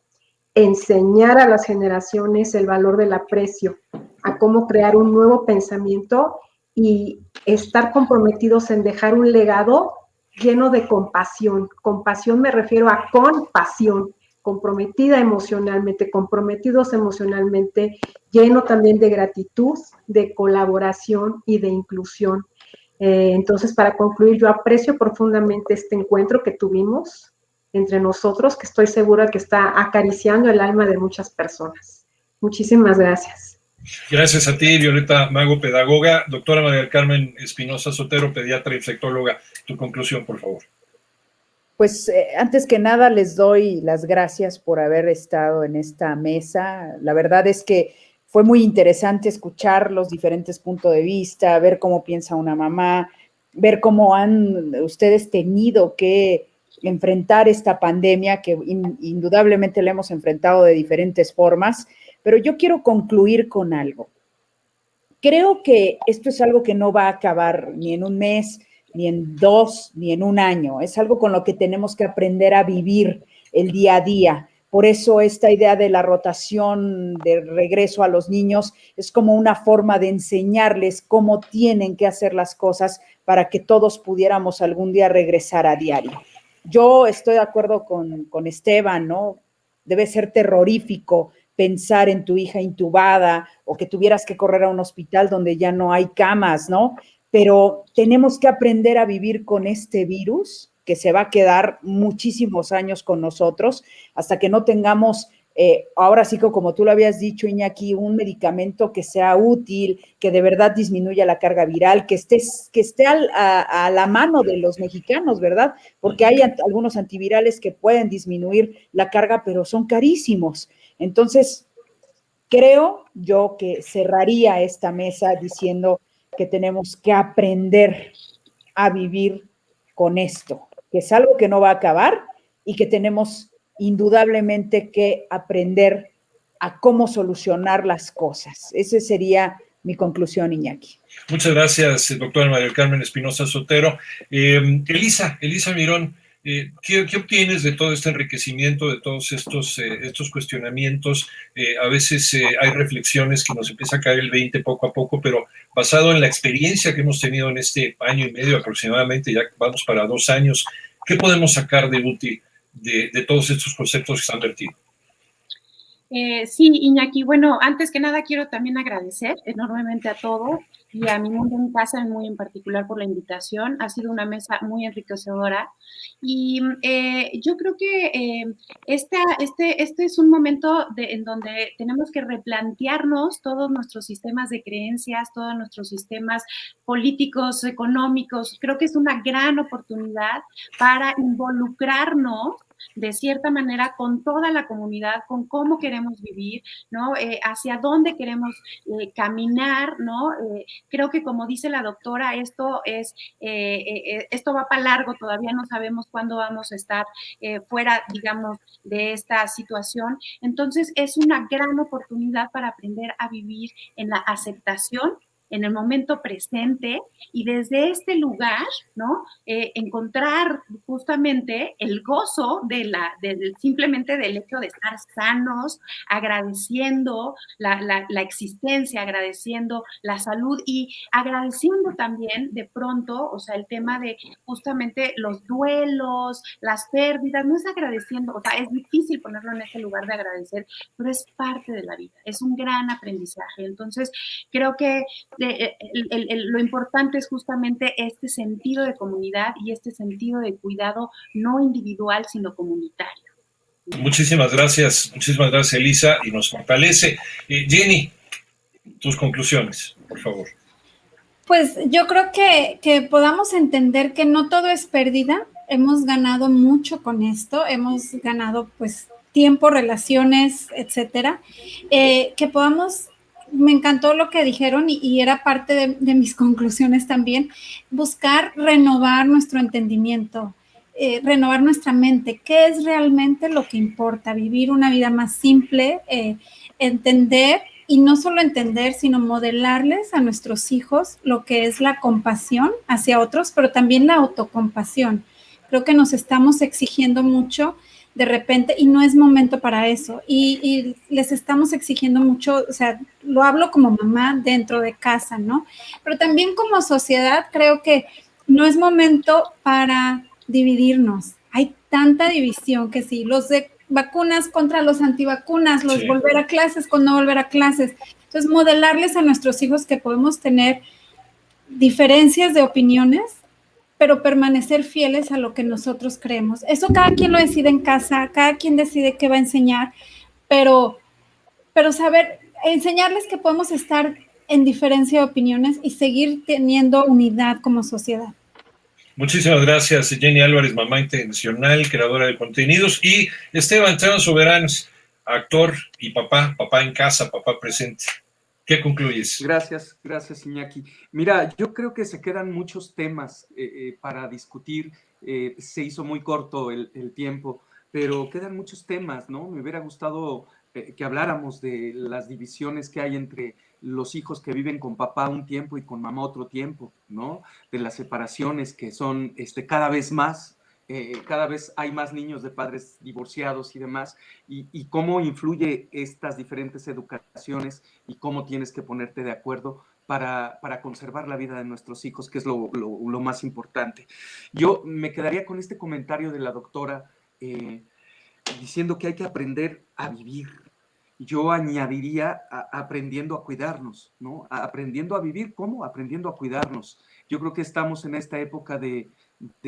enseñar a las generaciones el valor del aprecio, a cómo crear un nuevo pensamiento y estar comprometidos en dejar un legado lleno de compasión. Compasión me refiero a compasión, comprometida emocionalmente, comprometidos emocionalmente, lleno también de gratitud, de colaboración y de inclusión. Entonces, para concluir, yo aprecio profundamente este encuentro que tuvimos entre nosotros, que estoy segura que está acariciando el alma de muchas personas. Muchísimas gracias. Gracias a ti, Violeta Mago, pedagoga. Doctora María del Carmen Espinosa Sotero, pediatra infectóloga. Tu conclusión, por favor. Pues antes que nada les doy las gracias por haber estado en esta mesa. La verdad es que fue muy interesante escuchar los diferentes puntos de vista, ver cómo piensa una mamá, ver cómo han ustedes tenido que enfrentar esta pandemia que indudablemente la hemos enfrentado de diferentes formas. Pero yo quiero concluir con algo. creo que esto es algo que no va a acabar ni en un mes, ni en 2, ni en un año. Es algo con lo que tenemos que aprender a vivir el día a día. Por eso esta idea de la rotación de regreso a los niños es como una forma de enseñarles cómo tienen que hacer las cosas para que todos pudiéramos algún día regresar a diario. Yo estoy de acuerdo con Esteban, ¿no? Debe ser terrorífico pensar en tu hija intubada o que tuvieras que correr a un hospital donde ya no hay camas, ¿no? Pero tenemos que aprender a vivir con este virus que se va a quedar muchísimos años con nosotros hasta que no tengamos, ahora sí que como tú lo habías dicho, Iñaki, un medicamento que sea útil, que de verdad disminuya la carga viral, que esté a la mano de los mexicanos, ¿verdad? Porque hay algunos antivirales que pueden disminuir la carga, pero son carísimos. Entonces, creo yo que cerraría esta mesa diciendo que tenemos que aprender a vivir con esto, que es algo que no va a acabar y que tenemos indudablemente que aprender a cómo solucionar las cosas. Esa sería mi conclusión, Iñaki. Muchas gracias, doctora María del Carmen Espinosa Sotero. Elisa Mirón, ¿qué obtienes de todo este enriquecimiento, de todos estos cuestionamientos? A veces hay reflexiones que nos empieza a caer el 20 poco a poco, pero basado en la experiencia que hemos tenido en este año y medio aproximadamente, ya vamos para 2 años, ¿qué podemos sacar de útil de todos estos conceptos que se han vertido? Sí, Iñaki, bueno, antes que nada quiero también agradecer enormemente a todos y a Mi Mundo en Casa muy en particular por la invitación. Ha sido una mesa muy enriquecedora y yo creo que este es un momento en donde tenemos que replantearnos todos nuestros sistemas de creencias, todos nuestros sistemas políticos, económicos. Creo que es una gran oportunidad para involucrarnos de cierta manera con toda la comunidad, con cómo queremos vivir, ¿no? Hacia dónde queremos caminar, ¿no? Creo que como dice la doctora, esto va para largo, todavía no sabemos cuándo vamos a estar fuera, digamos, de esta situación. Entonces es una gran oportunidad para aprender a vivir en la aceptación, en el momento presente y desde este lugar, ¿no? Encontrar justamente el gozo simplemente del hecho de estar sanos, agradeciendo la existencia, agradeciendo la salud y agradeciendo también de pronto, o sea, el tema de justamente los duelos, las pérdidas, no es agradeciendo, o sea, es difícil ponerlo en ese lugar de agradecer, pero es parte de la vida, es un gran aprendizaje. Entonces, creo que lo importante es justamente este sentido de comunidad y este sentido de cuidado no individual, sino comunitario. Muchísimas gracias, Elisa, y nos fortalece. Jenny, tus conclusiones, por favor. Pues yo creo que podamos entender que no todo es pérdida. Hemos ganado mucho con esto, hemos ganado pues tiempo, relaciones, etcétera. Que podamos... Me encantó lo que dijeron y era parte de mis conclusiones también, buscar renovar nuestro entendimiento, renovar nuestra mente, qué es realmente lo que importa, vivir una vida más simple, entender y no solo entender, sino modelarles a nuestros hijos lo que es la compasión hacia otros, pero también la autocompasión. Creo que nos estamos exigiendo mucho de repente y no es momento para eso y les estamos exigiendo mucho, o sea, lo hablo como mamá dentro de casa, ¿no? Pero también como sociedad creo que no es momento para dividirnos. Hay tanta división que sí, los de vacunas contra los antivacunas, los volver a clases con no volver a clases. Entonces, modelarles a nuestros hijos que podemos tener diferencias de opiniones, pero permanecer fieles a lo que nosotros creemos. Eso cada quien lo decide en casa, cada quien decide qué va a enseñar, pero saber, enseñarles que podemos estar en diferencia de opiniones y seguir teniendo unidad como sociedad. Muchísimas gracias, Jenny Álvarez, mamá intencional, creadora de contenidos, y Esteban Soberanes, actor y papá en casa, papá presente. ¿Qué concluyes? Gracias, Iñaki. Mira, yo creo que se quedan muchos temas para discutir. Se hizo muy corto el tiempo, pero quedan muchos temas, ¿no? Me hubiera gustado que habláramos de las divisiones que hay entre los hijos que viven con papá un tiempo y con mamá otro tiempo, ¿no? De las separaciones que son cada vez más, cada vez hay más niños de padres divorciados y demás, y cómo influye estas diferentes educaciones y cómo tienes que ponerte de acuerdo para conservar la vida de nuestros hijos, que es lo más importante. Yo me quedaría con este comentario de la doctora diciendo que hay que aprender a vivir. Yo añadiría aprendiendo a cuidarnos, ¿no? Aprendiendo a vivir, ¿cómo? Aprendiendo a cuidarnos. Yo creo que estamos en esta época de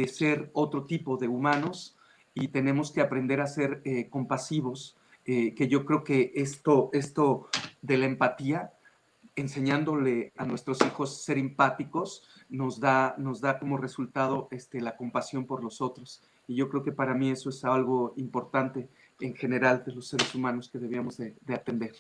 ser otro tipo de humanos y tenemos que aprender a ser compasivos, que yo creo que esto de la empatía, enseñándole a nuestros hijos ser empáticos, nos da como resultado la compasión por los otros. Y yo creo que para mí eso es algo importante en general de los seres humanos que debíamos de atender.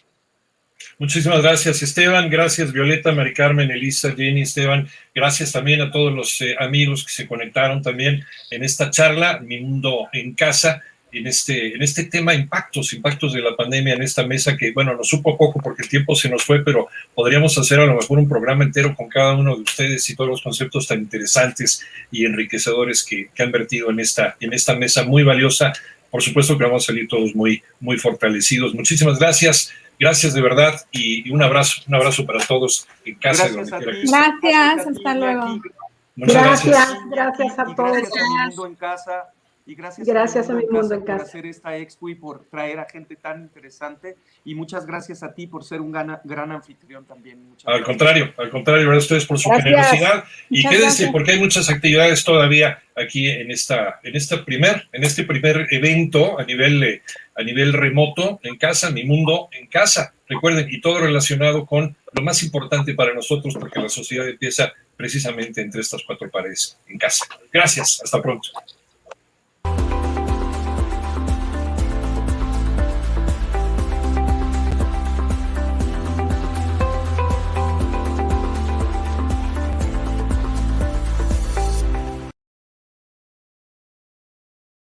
Muchísimas gracias, Esteban. Gracias, Violeta, Mari Carmen, Elisa, Jenny, Esteban. Gracias también a todos los amigos que se conectaron también en esta charla, Mi Mundo en Casa, en este tema impactos de la pandemia, en esta mesa que, bueno, nos supo poco porque el tiempo se nos fue, pero podríamos hacer a lo mejor un programa entero con cada uno de ustedes y todos los conceptos tan interesantes y enriquecedores que han vertido en esta mesa muy valiosa. Por supuesto que vamos a salir todos muy, muy fortalecidos. Muchísimas gracias. Gracias de verdad y un abrazo para todos en casa. Gracias a ti. Gracias, hasta luego. Gracias a todos. Gracias a Mi Mundo en Casa. Y gracias a Mi Mundo en Casa por hacer esta expo y por traer a gente tan interesante. Y muchas gracias a ti por ser un gran anfitrión también. Al contrario, a ustedes por su generosidad. Y quédense porque hay muchas actividades todavía aquí en este primer evento a nivel remoto en casa, Mi Mundo en Casa. Recuerden, y todo relacionado con lo más importante para nosotros, porque la sociedad empieza precisamente entre estas 4 paredes en casa. Gracias, hasta pronto.